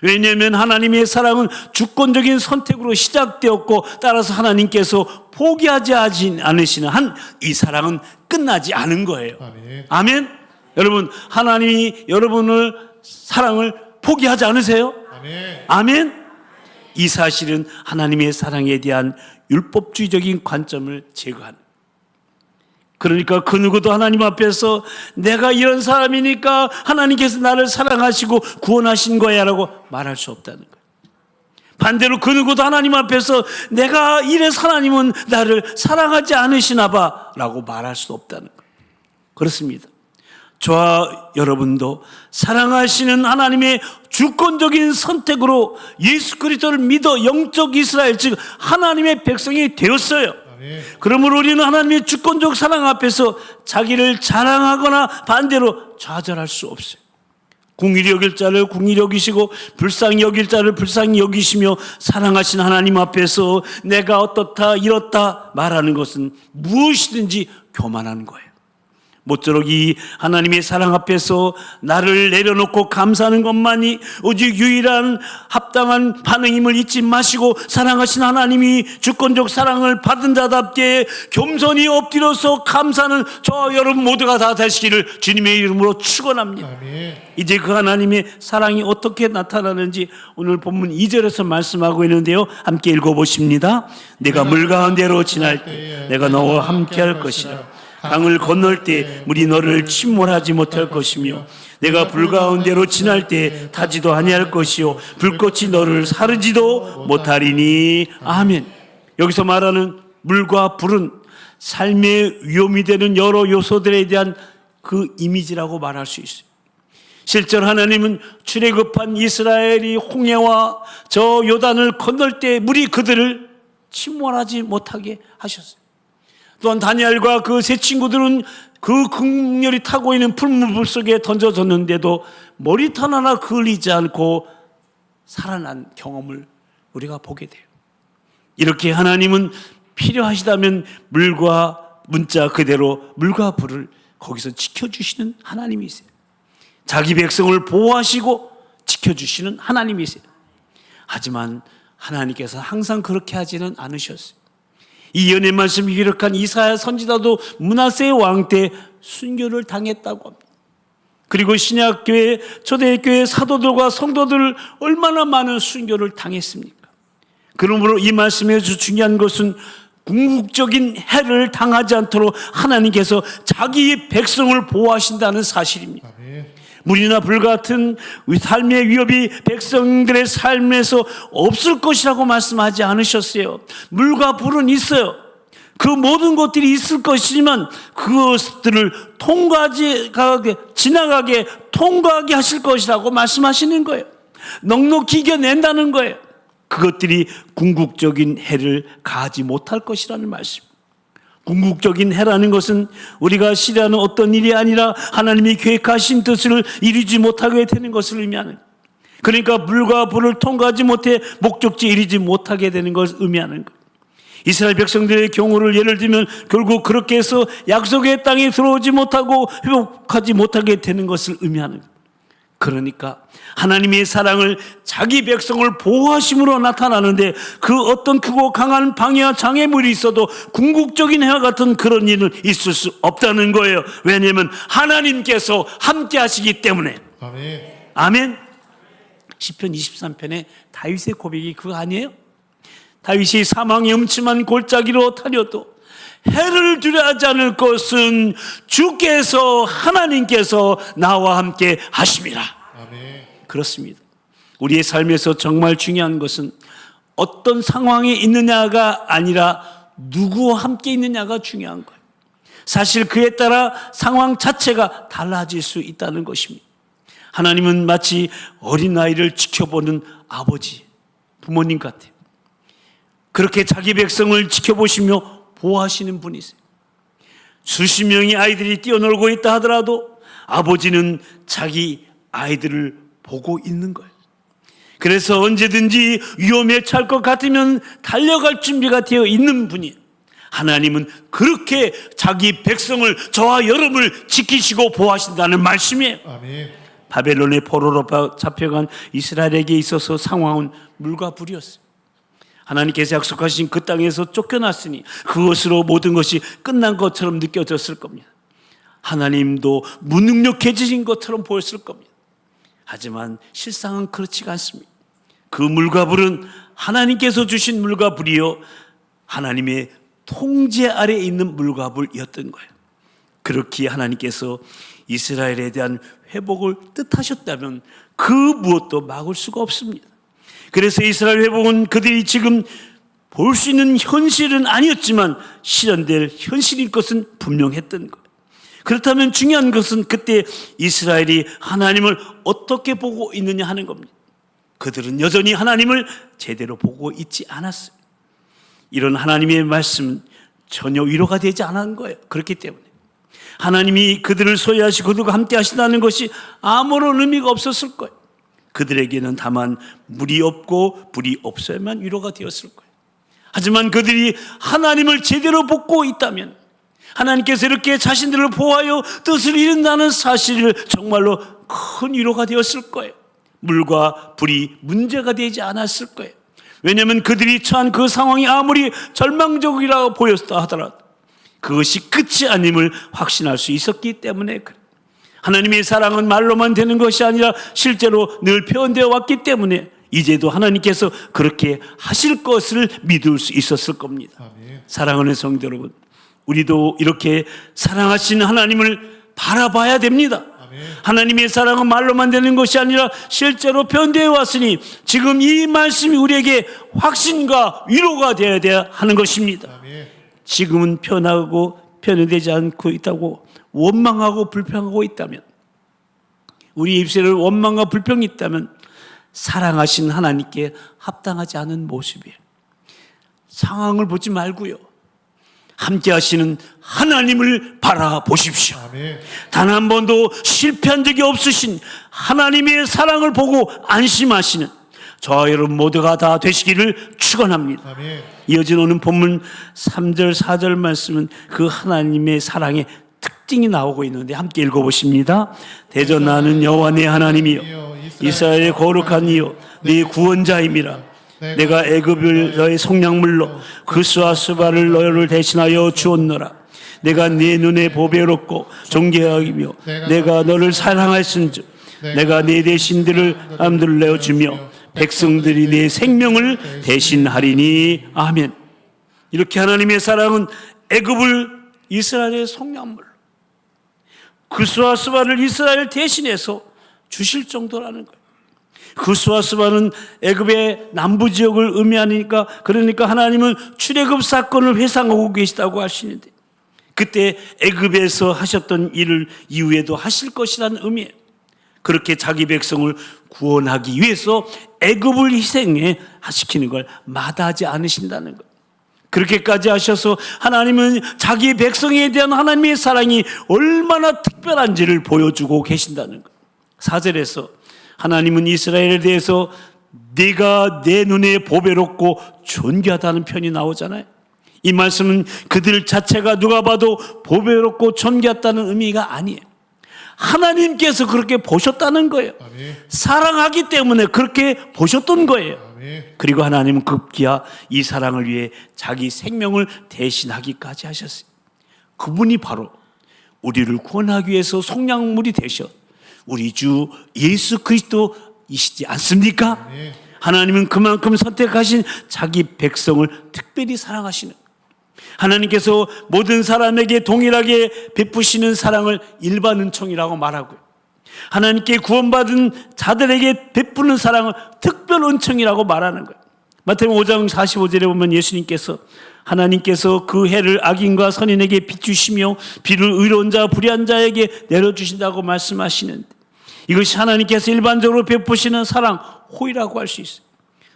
왜냐하면 하나님의 사랑은 주권적인 선택으로 시작되었고 따라서 하나님께서 포기하지 않으시는 한 이 사랑은 끝나지 않은 거예요. 아멘. 아멘. 여러분, 하나님이 여러분을 사랑을 포기하지 않으세요? 아멘. 아멘. 이 사실은 하나님의 사랑에 대한 율법주의적인 관점을 제거하는, 그러니까 그 누구도 하나님 앞에서 내가 이런 사람이니까 하나님께서 나를 사랑하시고 구원하신 거야 라고 말할 수 없다는 거예요. 반대로 그 누구도 하나님 앞에서 내가 이래서 하나님은 나를 사랑하지 않으시나 봐 라고 말할 수 없다는 거예요. 그렇습니다. 저와 여러분도 사랑하시는 하나님의 주권적인 선택으로 예수 그리스도를 믿어 영적 이스라엘, 즉 하나님의 백성이 되었어요. 그러므로 우리는 하나님의 주권적 사랑 앞에서 자기를 자랑하거나 반대로 좌절할 수 없어요. 공의를 여길 자를 공의를 여기시고 불쌍히 여길 자를 불쌍히 여기시며 사랑하신 하나님 앞에서 내가 어떻다 이렇다 말하는 것은 무엇이든지 교만하는 거예요. 모쪼록 이 하나님의 사랑 앞에서 나를 내려놓고 감사하는 것만이 오직 유일한 합당한 반응임을 잊지 마시고 사랑하신 하나님이 주권적 사랑을 받은 자답게 겸손히 엎드려서 감사하는 저와 여러분 모두가 다 되시기를 주님의 이름으로 축원합니다. 이제 그 하나님의 사랑이 어떻게 나타나는지 오늘 본문 2절에서 말씀하고 있는데요. 함께 읽어보십니다. 내가 물 가운데로 지날 때 내가 너와 함께 할 것이라. 강을 건널 때 물이 너를 침몰하지 못할 것이며 내가 불 가운데로 지날 때 타지도 아니할 것이요 불꽃이 너를 사르지도 못하리니. 아멘. 여기서 말하는 물과 불은 삶의 위험이 되는 여러 요소들에 대한 그 이미지라고 말할 수 있어요. 실제로 하나님은 출애굽한 이스라엘이 홍해와 저 요단을 건널 때 물이 그들을 침몰하지 못하게 하셨어요. 또한 다니엘과 그 세 친구들은 그 극렬히 타고 있는 풀무불 속에 던져졌는데도 머리털 하나 그을리지 않고 살아난 경험을 우리가 보게 돼요. 이렇게 하나님은 필요하시다면 물과 문자 그대로 물과 불을 거기서 지켜주시는 하나님이세요. 자기 백성을 보호하시고 지켜주시는 하나님이세요. 하지만 하나님께서 항상 그렇게 하지는 않으셨어요. 이 예언의 말씀이 기록한 이사야 선지자도 므낫세 왕 때 순교를 당했다고 합니다. 그리고 신약교회, 초대교회 사도들과 성도들 얼마나 많은 순교를 당했습니까? 그러므로 이 말씀에서 중요한 것은 궁극적인 해를 당하지 않도록 하나님께서 자기 백성을 보호하신다는 사실입니다. 물이나 불 같은 삶의 위협이 백성들의 삶에서 없을 것이라고 말씀하지 않으셨어요. 물과 불은 있어요. 그 모든 것들이 있을 것이지만 그것들을 지나가게 통과하게 하실 것이라고 말씀하시는 거예요. 넉넉히 이겨낸다는 거예요. 그것들이 궁극적인 해를 가하지 못할 것이라는 말씀. 궁극적인 해라는 것은 우리가 싫어하는 어떤 일이 아니라 하나님이 계획하신 뜻을 이루지 못하게 되는 것을 의미하는, 그러니까 물과 불을 통과하지 못해 목적지에 이르지 못하게 되는 것을 의미하는 것. 이스라엘 백성들의 경우를 예를 들면 결국 그렇게 해서 약속의 땅에 들어오지 못하고 회복하지 못하게 되는 것을 의미하는 것. 그러니까 하나님의 사랑을 자기 백성을 보호하심으로 나타나는데 그 어떤 크고 강한 방해와 장애물이 있어도 궁극적인 해와 같은 그런 일은 있을 수 없다는 거예요. 왜냐하면 하나님께서 함께 하시기 때문에. 아멘. 시편 23편의 다윗의 고백이 그거 아니에요? 다윗이 사망의 음침한 골짜기로 타려도 해를 두려워하지 않을 것은 주께서 하나님께서 나와 함께 하심이라. 그렇습니다. 우리의 삶에서 정말 중요한 것은 어떤 상황에 있느냐가 아니라 누구와 함께 있느냐가 중요한 거예요. 사실 그에 따라 상황 자체가 달라질 수 있다는 것입니다. 하나님은 마치 어린아이를 지켜보는 아버지, 부모님 같아요. 그렇게 자기 백성을 지켜보시며 보호하시는 분이세요. 수십 명의 아이들이 뛰어놀고 있다 하더라도 아버지는 자기 아이들을 보고 있는 거예요. 그래서 언제든지 위험에 처할 것 같으면 달려갈 준비가 되어 있는 분이에요. 하나님은 그렇게 자기 백성을, 저와 여러분을 지키시고 보호하신다는 말씀이에요. 아멘. 바벨론의 포로로 잡혀간 이스라엘에게 있어서 상황은 물과 불이었어요. 하나님께서 약속하신 그 땅에서 쫓겨났으니 그것으로 모든 것이 끝난 것처럼 느껴졌을 겁니다. 하나님도 무능력해지신 것처럼 보였을 겁니다. 하지만 실상은 그렇지가 않습니다. 그 물과 불은 하나님께서 주신 물과 불이요, 하나님의 통제 아래에 있는 물과 불이었던 거예요. 그렇게 하나님께서 이스라엘에 대한 회복을 뜻하셨다면 그 무엇도 막을 수가 없습니다. 그래서 이스라엘 회복은 그들이 지금 볼 수 있는 현실은 아니었지만 실현될 현실일 것은 분명했던 거예요. 그렇다면 중요한 것은 그때 이스라엘이 하나님을 어떻게 보고 있느냐 하는 겁니다. 그들은 여전히 하나님을 제대로 보고 있지 않았어요. 이런 하나님의 말씀은 전혀 위로가 되지 않은 거예요. 그렇기 때문에 하나님이 그들을 소유하시고 그들과 함께 하신다는 것이 아무런 의미가 없었을 거예요. 그들에게는 다만 물이 없고 불이 없어야만 위로가 되었을 거예요. 하지만 그들이 하나님을 제대로 복고 있다면, 하나님께서 이렇게 자신들을 보호하여 뜻을 이룬다는 사실을 정말로 큰 위로가 되었을 거예요. 물과 불이 문제가 되지 않았을 거예요. 왜냐하면 그들이 처한 그 상황이 아무리 절망적이라고 보였다 하더라도 그것이 끝이 아님을 확신할 수 있었기 때문에 그래요. 하나님의 사랑은 말로만 되는 것이 아니라 실제로 늘 표현되어 왔기 때문에 이제도 하나님께서 그렇게 하실 것을 믿을 수 있었을 겁니다. 사랑하는 성도 여러분, 우리도 이렇게 사랑하시는 하나님을 바라봐야 됩니다. 하나님의 사랑은 말로만 되는 것이 아니라 실제로 표현되어 왔으니 지금 이 말씀이 우리에게 확신과 위로가 되어야 하는 것입니다. 지금은 표현되지 않고 있다고 원망하고 불평하고 있다면, 우리 입술에 원망과 불평이 있다면 사랑하신 하나님께 합당하지 않은 모습이에요. 상황을 보지 말고요, 함께 하시는 하나님을 바라보십시오. 단 한 번도 실패한 적이 없으신 하나님의 사랑을 보고 안심하시는 저와 여러분 모두가 다 되시기를 축원합니다. 이어진 오늘 본문 3절 4절 말씀은 그 하나님의 사랑의 특징이 나오고 있는데 함께 읽어보십니다. 대전하는 여호와 내 하나님이여, 이스라엘의 거룩한 이여, 네 구원자임이라. 내가 애굽을 너의 속량물로 그스와 스바를 너를 대신하여 주었노라. 내가 네 눈에 보배롭고 존귀하며 내가 너를 사랑하였은즉 내가 네 대신들을 남들을 내어주며 백성들이 네 생명을 대신하리니. 아멘. 이렇게 하나님의 사랑은 애굽을 이스라엘의 속량물로, 그스와 스바를 이스라엘 대신해서 주실 정도라는 거예요. 그스와 스바는 애굽의 남부 지역을 의미하니까, 그러니까 하나님은 출애굽 사건을 회상하고 계시다고 하시는데, 그때 애굽에서 하셨던 일을 이후에도 하실 것이라는 의미예요. 그렇게 자기 백성을 구원하기 위해서 애굽을 희생해 시키는 걸 마다하지 않으신다는 것. 그렇게까지 하셔서 하나님은 자기 백성에 대한 하나님의 사랑이 얼마나 특별한지를 보여주고 계신다는 것. 4절에서 하나님은 이스라엘에 대해서 네가 내 눈에 보배롭고 존귀하다는 표현이 나오잖아요. 이 말씀은 그들 자체가 누가 봐도 보배롭고 존귀하다는 의미가 아니에요. 하나님께서 그렇게 보셨다는 거예요. 사랑하기 때문에 그렇게 보셨던 거예요. 그리고 하나님은 급기야 이 사랑을 위해 자기 생명을 대신하기까지 하셨어요. 그분이 바로 우리를 구원하기 위해서 속량물이 되셔 우리 주 예수 그리스도이시지 않습니까? 하나님은 그만큼 선택하신 자기 백성을 특별히 사랑하시는, 하나님께서 모든 사람에게 동일하게 베푸시는 사랑을 일반 은총이라고 말하고요, 하나님께 구원받은 자들에게 베푸는 사랑을 특별 은총이라고 말하는 거예요. 마태복음 5장 45절에 보면 예수님께서 하나님께서 그 해를 악인과 선인에게 비추시며 비를 의로운 자 불의한 자에게 내려주신다고 말씀하시는데, 이것이 하나님께서 일반적으로 베푸시는 사랑, 호의라고 할 수 있어요.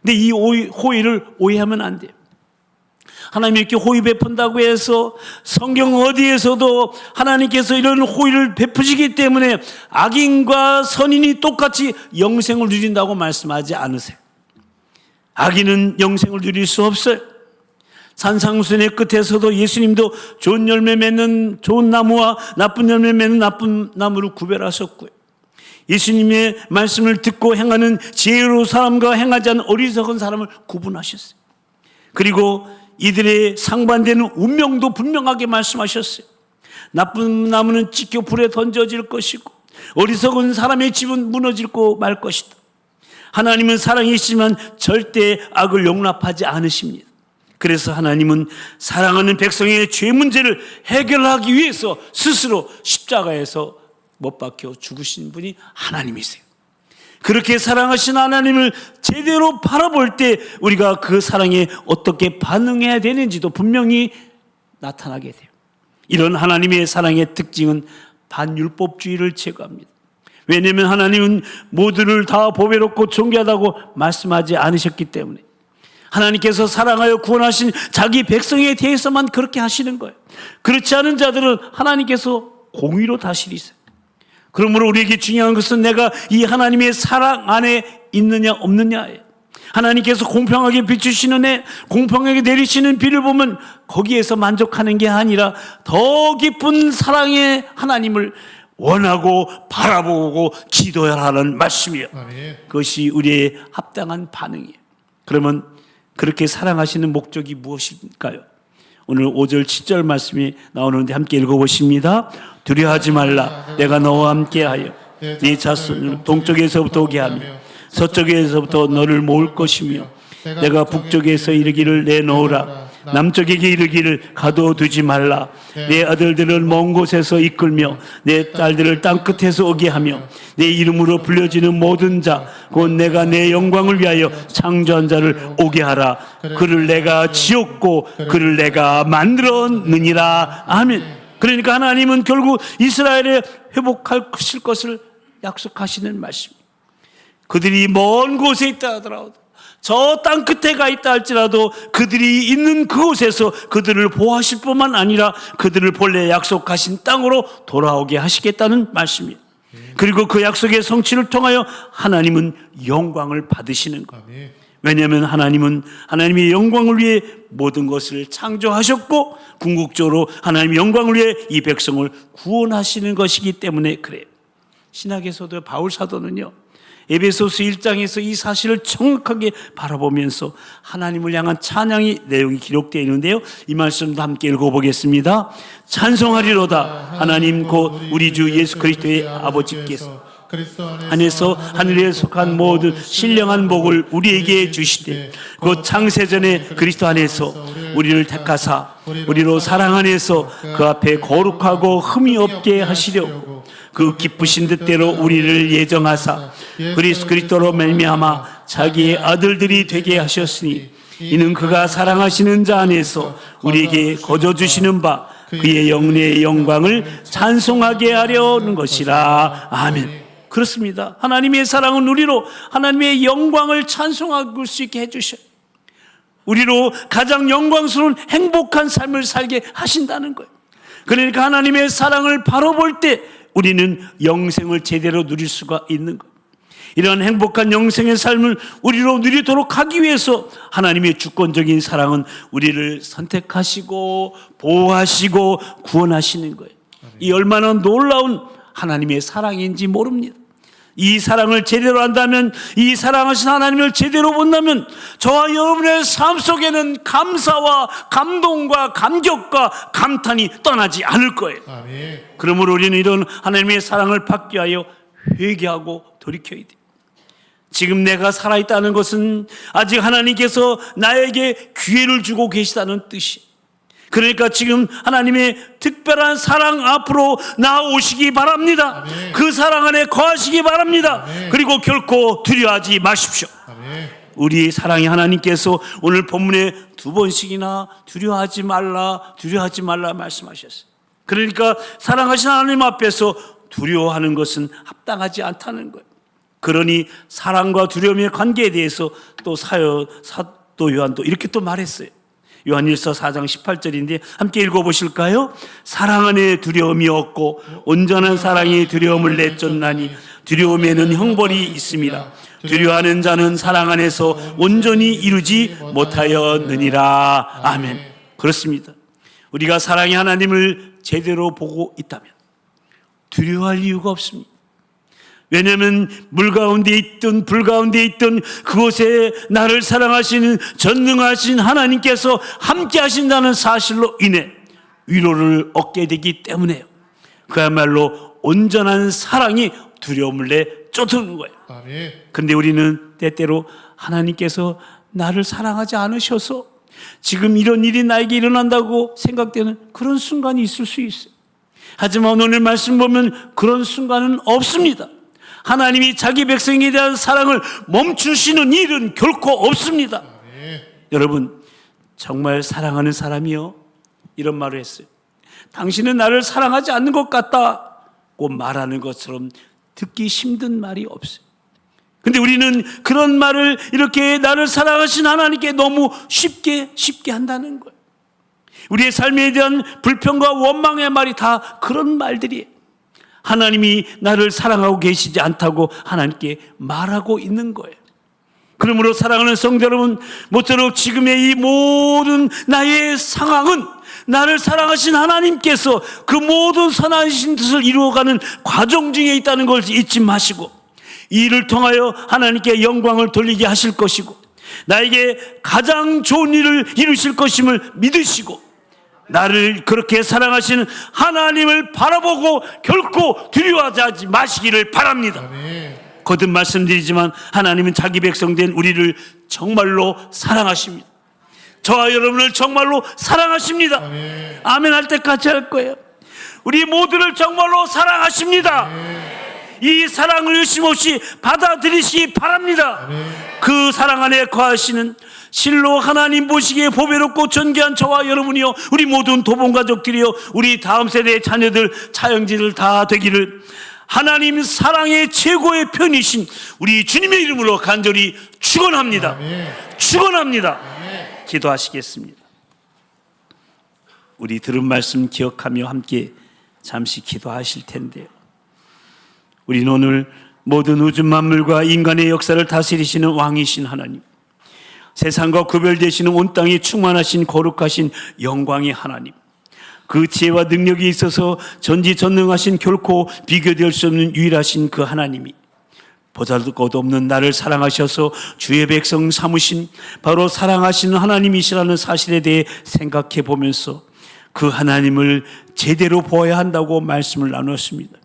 근데 이 호의를 오해하면 안 돼요. 하나님이 이렇게 호의 베푼다고 해서 성경 어디에서도 하나님께서 이런 호의를 베푸시기 때문에 악인과 선인이 똑같이 영생을 누린다고 말씀하지 않으세요. 악인은 영생을 누릴 수 없어요. 산상수훈의 끝에서도 예수님도 좋은 열매 맺는 좋은 나무와 나쁜 열매 맺는 나쁜 나무를 구별하셨고요, 예수님의 말씀을 듣고 행하는 지혜로운 사람과 행하지 않은 어리석은 사람을 구분하셨어요. 그리고 이들의 상반되는 운명도 분명하게 말씀하셨어요. 나쁜 나무는 찢겨 불에 던져질 것이고 어리석은 사람의 집은 무너지고 말 것이다. 하나님은 사랑이시지만 절대 악을 용납하지 않으십니다. 그래서 하나님은 사랑하는 백성의 죄 문제를 해결하기 위해서 스스로 십자가에서 못 박혀 죽으신 분이 하나님이세요. 그렇게 사랑하신 하나님을 제대로 바라볼 때 우리가 그 사랑에 어떻게 반응해야 되는지도 분명히 나타나게 돼요. 이런 하나님의 사랑의 특징은 반율법주의를 제거합니다. 왜냐하면 하나님은 모두를 다 보배롭고 존귀하다고 말씀하지 않으셨기 때문에, 하나님께서 사랑하여 구원하신 자기 백성에 대해서만 그렇게 하시는 거예요. 그렇지 않은 자들은 하나님께서 공의로 다스리세요. 그러므로 우리에게 중요한 것은 내가 이 하나님의 사랑 안에 있느냐 없느냐예요. 하나님께서 공평하게 비추시는 애, 공평하게 내리시는 비를 보면 거기에서 만족하는 게 아니라 더 깊은 사랑의 하나님을 원하고 바라보고 기도해야 하는 말씀이에요. 아멘. 그것이 우리의 합당한 반응이에요. 그러면 그렇게 사랑하시는 목적이 무엇일까요? 오늘 5절 7절 말씀이 나오는데 함께 읽어보십니다. 두려워하지 말라. 내가 너와 함께하여 네 자손을 동쪽에서부터 오게 하며 서쪽에서부터 너를 모을 것이며 내가 북쪽에서 이르기를 내놓으라. 남쪽에게 이르기를 가둬두지 말라. 내 아들들을 먼 곳에서 이끌며 내 딸들을 땅끝에서 오게 하며 내 이름으로 불려지는 모든 자 곧 내가 내 영광을 위하여 창조한 자를 오게 하라. 그를 내가 지었고 그를 내가 만들었느니라. 아멘. 그러니까 하나님은 결국 이스라엘에 회복하실 것을 약속하시는 말씀입니다. 그들이 먼 곳에 있다 하더라도 저 땅 끝에 가 있다 할지라도 그들이 있는 그곳에서 그들을 보호하실 뿐만 아니라 그들을 본래 약속하신 땅으로 돌아오게 하시겠다는 말씀입니다. 그리고 그 약속의 성취를 통하여 하나님은 영광을 받으시는 것. 왜냐하면 하나님은 하나님의 영광을 위해 모든 것을 창조하셨고 궁극적으로 하나님의 영광을 위해 이 백성을 구원하시는 것이기 때문에 그래요. 신학에서도 바울 사도는요, 에베소서 1장에서 이 사실을 정확하게 바라보면서 하나님을 향한 찬양의 내용이 기록되어 있는데요, 이 말씀도 함께 읽어보겠습니다. 찬송하리로다 하나님 곧 우리 주 예수 그리스도의 아버지께서 안에서 하늘에 속한 모든 신령한 복을 우리에게 주시되 곧 창세전에 그리스도 안에서 우리를 택하사 우리로 사랑 안에서 그 앞에 거룩하고 흠이 없게 하시려고 그 기쁘신 뜻대로 우리를 예정하사 그리스도로 말미암아 자기의 아들들이 되게 하셨으니 이는 그가 사랑하시는 자 안에서 우리에게 거저 주시는 바 그의 영내의 영광을 찬송하게 하려는 것이라. 아멘. 그렇습니다. 하나님의 사랑은 우리로 하나님의 영광을 찬송할 수 있게 해주셔요. 우리로 가장 영광스러운 행복한 삶을 살게 하신다는 거예요. 그러니까 하나님의 사랑을 바로 볼 때 우리는 영생을 제대로 누릴 수가 있는 거예요. 이런 행복한 영생의 삶을 우리로 누리도록 하기 위해서 하나님의 주권적인 사랑은 우리를 선택하시고 보호하시고 구원하시는 거예요. 이 얼마나 놀라운 하나님의 사랑인지 모릅니다. 이 사랑을 제대로 한다면, 이 사랑하신 하나님을 제대로 본다면 저와 여러분의 삶 속에는 감사와 감동과 감격과 감탄이 떠나지 않을 거예요. 아멘. 그러므로 우리는 이런 하나님의 사랑을 받기 위하여 회개하고 돌이켜야 돼요. 지금 내가 살아있다는 것은 아직 하나님께서 나에게 기회를 주고 계시다는 뜻이에요. 그러니까 지금 하나님의 특별한 사랑 앞으로 나오시기 바랍니다. 아멘. 그 사랑 안에 거하시기 바랍니다. 아멘. 그리고 결코 두려워하지 마십시오. 아멘. 우리 사랑의 하나님께서 오늘 본문에 2번씩이나 두려워하지 말라 말씀하셨어요. 그러니까 사랑하신 하나님 앞에서 두려워하는 것은 합당하지 않다는 거예요. 그러니 사랑과 두려움의 관계에 대해서 또 사도 요한도 이렇게 또 말했어요. 요한일서 4장 18절인데 함께 읽어보실까요? 사랑 안에 두려움이 없고 온전한 사랑이 두려움을 내쫓나니 두려움에는 형벌이 있습니다. 두려워하는 자는 사랑 안에서 온전히 이루지 못하였느니라. 아멘. 그렇습니다. 우리가 사랑의 하나님을 제대로 보고 있다면 두려워할 이유가 없습니다. 왜냐하면 물 가운데 있든 불 가운데 있든 그곳에 나를 사랑하시는 전능하신 하나님께서 함께 하신다는 사실로 인해 위로를 얻게 되기 때문에요. 그야말로 온전한 사랑이 두려움을 내쫓는 거예요. 아멘. 그런데 우리는 때때로 하나님께서 나를 사랑하지 않으셔서 지금 이런 일이 나에게 일어난다고 생각되는 그런 순간이 있을 수 있어요. 하지만 오늘 말씀 보면 그런 순간은 없습니다. 하나님이 자기 백성에 대한 사랑을 멈추시는 일은 결코 없습니다. 여러분, 정말 사랑하는 사람이요, 이런 말을 했어요. 당신은 나를 사랑하지 않는 것 같다고 말하는 것처럼 듣기 힘든 말이 없어요. 근데 우리는 그런 말을 이렇게 나를 사랑하신 하나님께 너무 쉽게 한다는 거예요. 우리의 삶에 대한 불평과 원망의 말이 다 그런 말들이에요. 하나님이 나를 사랑하고 계시지 않다고 하나님께 말하고 있는 거예요. 그러므로 사랑하는 성도 여러분, 모쪼록 지금의 이 모든 나의 상황은 나를 사랑하신 하나님께서 그 모든 선하신 뜻을 이루어가는 과정 중에 있다는 걸 잊지 마시고, 이 일을 통하여 하나님께 영광을 돌리게 하실 것이고 나에게 가장 좋은 일을 이루실 것임을 믿으시고, 나를 그렇게 사랑하시는 하나님을 바라보고 결코 두려워하지 마시기를 바랍니다. 거듭 말씀드리지만 하나님은 자기 백성된 우리를 정말로 사랑하십니다. 저와 여러분을 정말로 사랑하십니다. 아멘 할 때까지 할 거예요. 우리 모두를 정말로 사랑하십니다. 이 사랑을 의심 없이 받아들이시기 바랍니다. 그 사랑 안에 거하시는 실로 하나님 보시기에 보배롭고 존귀한 저와 여러분이요, 우리 모든 도본 가족들이요, 우리 다음 세대의 자녀들, 차영지들 다 되기를 하나님 사랑의 최고의 편이신 우리 주님의 이름으로 간절히 축원합니다. 축원합니다. 기도하시겠습니다. 우리 들은 말씀 기억하며 함께 잠시 기도하실 텐데요, 우리는 오늘 모든 우주 만물과 인간의 역사를 다스리시는 왕이신 하나님, 세상과 구별되시는 온 땅에 충만하신 거룩하신 영광의 하나님, 그 지혜와 능력이 있어서 전지전능하신 결코 비교될 수 없는 유일하신 그 하나님이 보잘것 없는 나를 사랑하셔서 주의 백성 삼으신 바로 사랑하시는 하나님이시라는 사실에 대해 생각해 보면서 그 하나님을 제대로 보아야 한다고 말씀을 나눴습니다.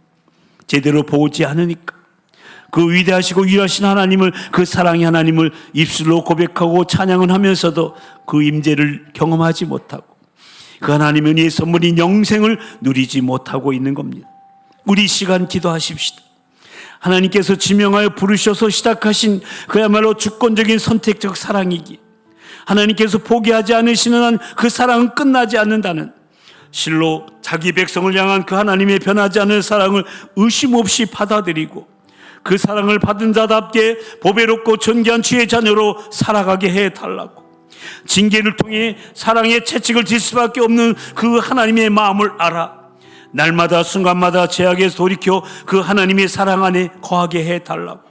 제대로 보지 않으니까 그 위대하시고 유일하신 하나님을, 그 사랑의 하나님을 입술로 고백하고 찬양은 하면서도 그 임재를 경험하지 못하고 그 하나님의 은혜의 선물인 영생을 누리지 못하고 있는 겁니다. 우리 시간 기도하십시다. 하나님께서 지명하여 부르셔서 시작하신 그야말로 주권적인 선택적 사랑이기에 하나님께서 포기하지 않으시는 한 그 사랑은 끝나지 않는다는, 실로 자기 백성을 향한 그 하나님의 변하지 않는 사랑을 의심 없이 받아들이고 그 사랑을 받은 자답게 보배롭고 존귀한 주의 자녀로 살아가게 해달라고, 징계를 통해 사랑의 채찍을 질 수밖에 없는 그 하나님의 마음을 알아 날마다 순간마다 죄악에서 돌이켜 그 하나님의 사랑 안에 거하게 해달라고,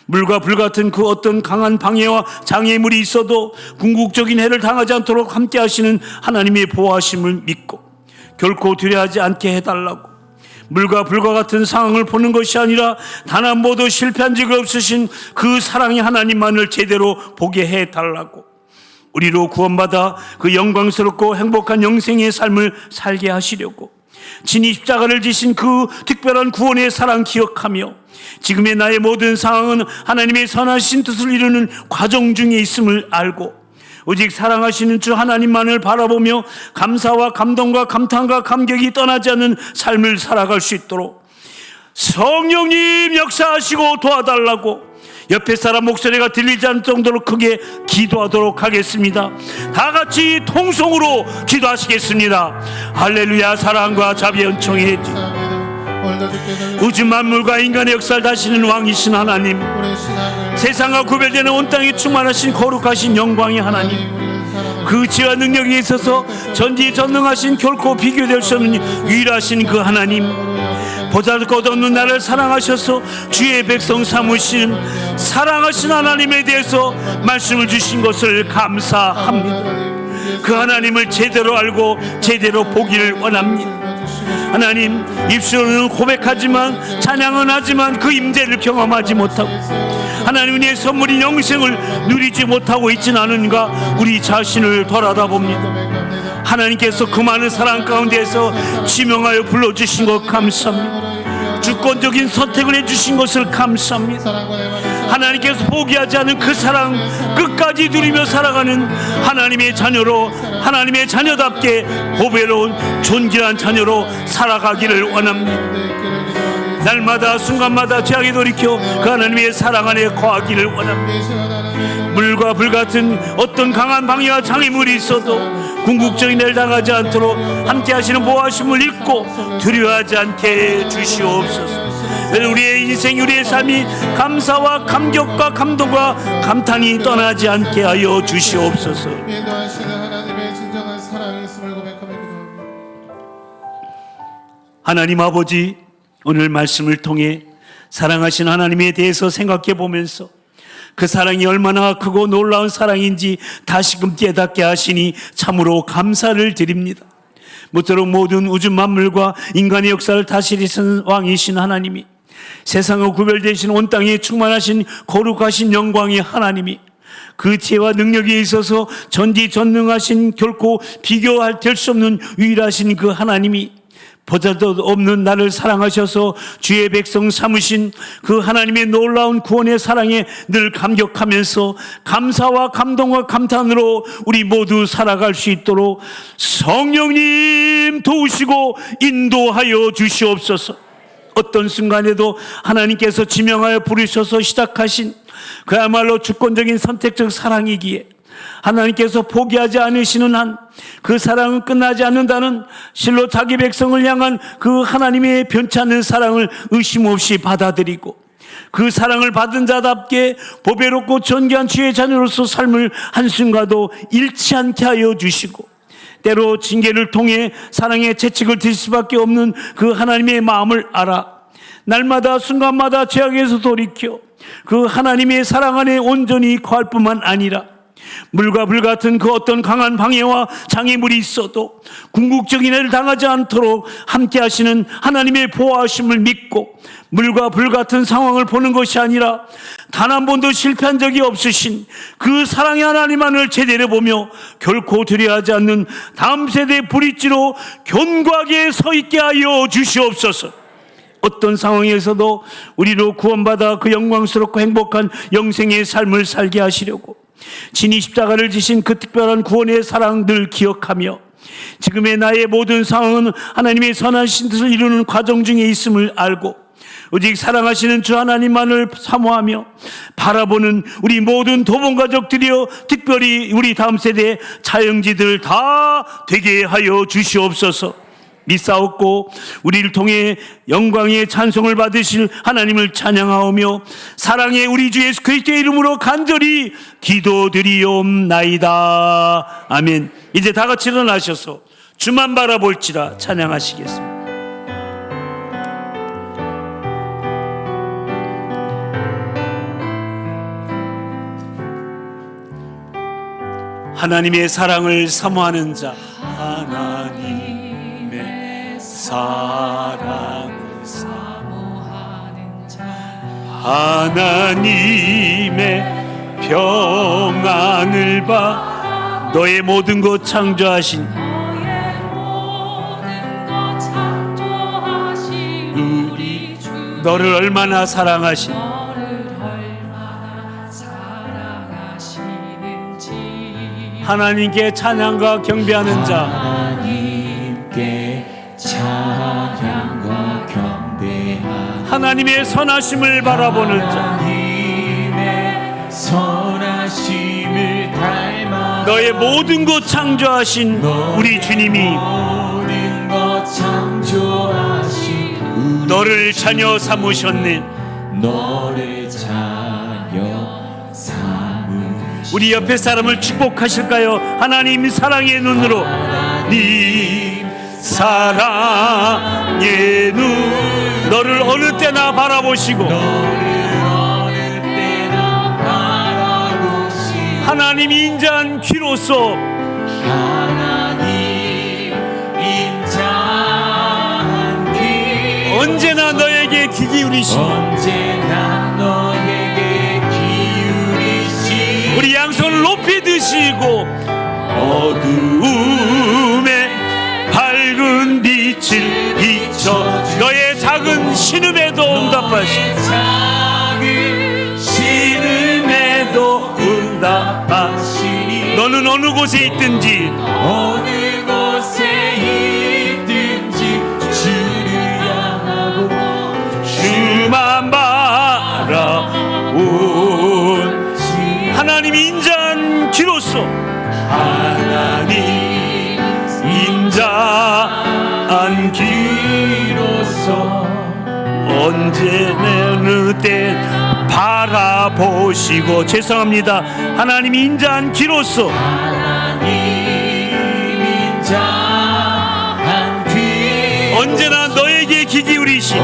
물과 불 같은 그 어떤 강한 방해와 장애물이 있어도 궁극적인 해를 당하지 않도록 함께 하시는 하나님의 보호하심을 믿고 결코 두려워하지 않게 해달라고, 물과 불과 같은 상황을 보는 것이 아니라 단 한 번도 실패한 적이 없으신 그 사랑의 하나님만을 제대로 보게 해달라고, 우리로 구원받아 그 영광스럽고 행복한 영생의 삶을 살게 하시려고 친히 십자가를 지신 그 특별한 구원의 사랑 기억하며 지금의 나의 모든 상황은 하나님의 선하신 뜻을 이루는 과정 중에 있음을 알고 오직 사랑하시는 주 하나님만을 바라보며 감사와 감동과 감탄과 감격이 떠나지 않는 삶을 살아갈 수 있도록 성령님 역사하시고 도와달라고 옆에 사람 목소리가 들리지 않을 정도로 크게 기도하도록 하겠습니다. 다 같이 통성으로 기도하시겠습니다. 할렐루야. 사랑과 자비의 은총의 우주 만물과 인간의 역사를 다스리는 왕이신 하나님, 세상과 구별되는 온 땅에 충만하신 거룩하신 영광의 하나님, 그 지혜와 능력에 있어서 전지전능하신 결코 비교될 수 없는 유일하신 그 하나님, 보잘것없는 나를 사랑하셔서 주의 백성 삼으신 사랑하신 하나님에 대해서 말씀을 주신 것을 감사합니다. 그 하나님을 제대로 알고 제대로 보기를 원합니다. 하나님, 입술로는 고백하지만 찬양은 하지만 그 임재를 경험하지 못하고 하나님의 선물인 영생을 누리지 못하고 있지는 않은가 우리 자신을 돌아다 봅니다. 하나님께서 그 많은 사랑 가운데에서 지명하여 불러주신 것 감사합니다. 주권적인 선택을 해주신 것을 감사합니다. 하나님께서 포기하지 않은 그 사랑 끝까지 누리며 살아가는 하나님의 자녀로, 하나님의 자녀답게 보배로운 존귀한 자녀로 살아가기를 원합니다. 날마다 순간마다 죄악에 돌이켜 그 하나님의 사랑 안에 거하기를 원합니다. 물과 불 같은 어떤 강한 방해와 장애물이 있어도 궁극적인 일 당하지 않도록 함께 하시는 보호하심을 잊고 두려워하지 않게 해 주시옵소서. 우리의 인생, 우리의 삶이 감사와 감격과 감동과 감탄이 떠나지 않게 하여 주시옵소서. 인도하시는 하나님의 진정한 사랑이 있음을 고백하며 기도합니다. 하나님 아버지, 오늘 말씀을 통해 사랑하신 하나님에 대해서 생각해 보면서 그 사랑이 얼마나 크고 놀라운 사랑인지 다시금 깨닫게 하시니 참으로 감사를 드립니다. 모쪼록 모든 우주 만물과 인간의 역사를 다스리신 왕이신 하나님이, 세상과 구별되신 온 땅에 충만하신 거룩하신 영광의 하나님이, 그 지혜와 능력에 있어서 전지전능하신, 결코 비교할 될 수 없는 유일하신 그 하나님이 보잘도 없는 나를 사랑하셔서 주의 백성 삼으신 그 하나님의 놀라운 구원의 사랑에 늘 감격하면서 감사와 감동과 감탄으로 우리 모두 살아갈 수 있도록 성령님 도우시고 인도하여 주시옵소서. 어떤 순간에도 하나님께서 지명하여 부르셔서 시작하신 그야말로 주권적인 선택적 사랑이기에 하나님께서 포기하지 않으시는 한 그 사랑은 끝나지 않는다는, 실로 자기 백성을 향한 그 하나님의 변치 않는 사랑을 의심 없이 받아들이고 그 사랑을 받은 자답게 보배롭고 존귀한 주의 자녀로서 삶을 한순간도 잃지 않게 하여 주시고, 때로 징계를 통해 사랑의 채찍을 들 수밖에 없는 그 하나님의 마음을 알아 날마다 순간마다 죄악에서 돌이켜 그 하나님의 사랑 안에 온전히 거할 뿐만 아니라 물과 불 같은 그 어떤 강한 방해와 장애물이 있어도 궁극적인 해를 당하지 않도록 함께 하시는 하나님의 보호하심을 믿고 물과 불 같은 상황을 보는 것이 아니라 단 한 번도 실패한 적이 없으신 그 사랑의 하나님만을 제대로 보며 결코 두려워하지 않는 다음 세대의 브릿지로 견고하게 서 있게 하여 주시옵소서. 어떤 상황에서도 우리로 구원받아 그 영광스럽고 행복한 영생의 삶을 살게 하시려고 친히 십자가를 지신 그 특별한 구원의 사랑 늘 기억하며 지금의 나의 모든 상황은 하나님의 선하신 뜻을 이루는 과정 중에 있음을 알고 오직 사랑하시는 주 하나님만을 사모하며 바라보는 우리 모든 도봉가족들이여, 특별히 우리 다음 세대의 자영지들 다 되게 하여 주시옵소서. 믿사옵고 우리를 통해 영광의 찬송을 받으실 하나님을 찬양하오며 사랑의 우리 주 예수 그리스도의 이름으로 간절히 기도드리옵나이다. 아멘. 이제 다 같이 일어나셔서 주만 바라볼지라 찬양하시겠습니다. 하나님의 사랑을 사모하는 자, 하나님의 사랑을 사모하는 자, 하나님의 평안을 봐 너의 모든 것 창조하신 우리 주, 너를 얼마나 사랑하신 하나님께 찬양과 경배하는 자, 하나님께 찬양과 경배하는 하나님의 선하심을 바라보는 자, 하나님의 선하심을 닮아 너의 모든 것 창조하신 우리 주님이 모든 것 창조하신 너를 자녀 삼으셨네. 너를 자녀 우리 옆에 사람을 축복하실까요? 하나님 사랑의 눈으로, 하나님 사랑의 눈, 너를 어느 때나 바라보시고, 하나님 인자한 귀로서, 하나님 인자한 귀, 언제나 너에게 귀 기울이시고, 언제나 너에게 우리 양손을 높이 드시고 어두움에 밝은 빛을 비춰 너의 작은 신음에도 응답하시고 신음에도 응답하시니 너는 어느 곳에 있든지 어느 곳에 있든지 주를 향하고 주만 바라온 하나님 인자한 귀로서 하나님 인자한 귀로서 언제나 어느 때 바라보시고 죄송합니다. 하나님 인자한 기로서 언제나 너에게 귀 기울이신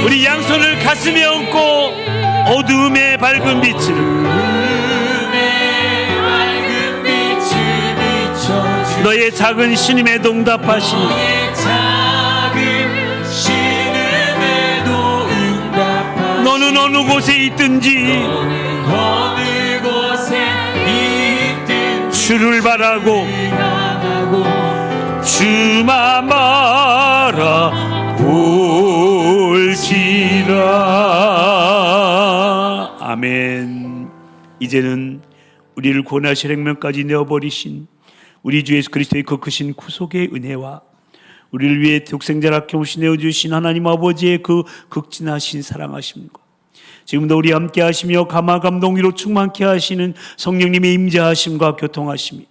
우리 양손을 가슴에 얹고 어둠의 밝은 빛을 너의 작은 신임에 동답하시니 너는 어느 곳에 있든지 주를 바라고 주만 바라볼지라. 아멘. 이제는 우리를 구원하실 행명까지 내어버리신 우리 주 예수 그리스도의 그 크신 구속의 은혜와 우리를 위해 독생자를 아껴오시 내어주신 하나님 아버지의 그 극진하신 사랑하심과 지금도 우리 함께 하시며 감화 감동으로 충만케 하시는 성령님의 임재하심과 교통하심이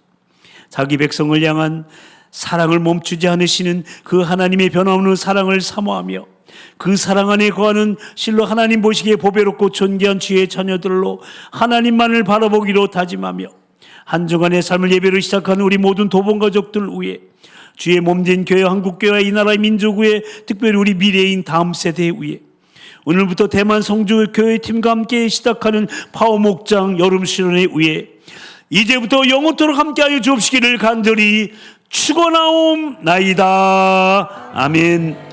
자기 백성을 향한 사랑을 멈추지 않으시는 그 하나님의 변함없는 사랑을 사모하며 그 사랑 안에 거하는 실로 하나님 보시기에 보배롭고 존귀한 주의 자녀들로 하나님만을 바라보기로 다짐하며 한 주간의 삶을 예배로 시작하는 우리 모든 도봉가족들 위해 주의 몸된 교회 한국교회와 이 나라의 민족 위에 특별히 우리 미래인 다음 세대 위에 오늘부터 대만 성주 교회팀과 함께 시작하는 파워 목장 여름 실현에 의해 이제부터 영원토록 함께하여 주옵시기를 간절히 축원하옵나이다. 아멘.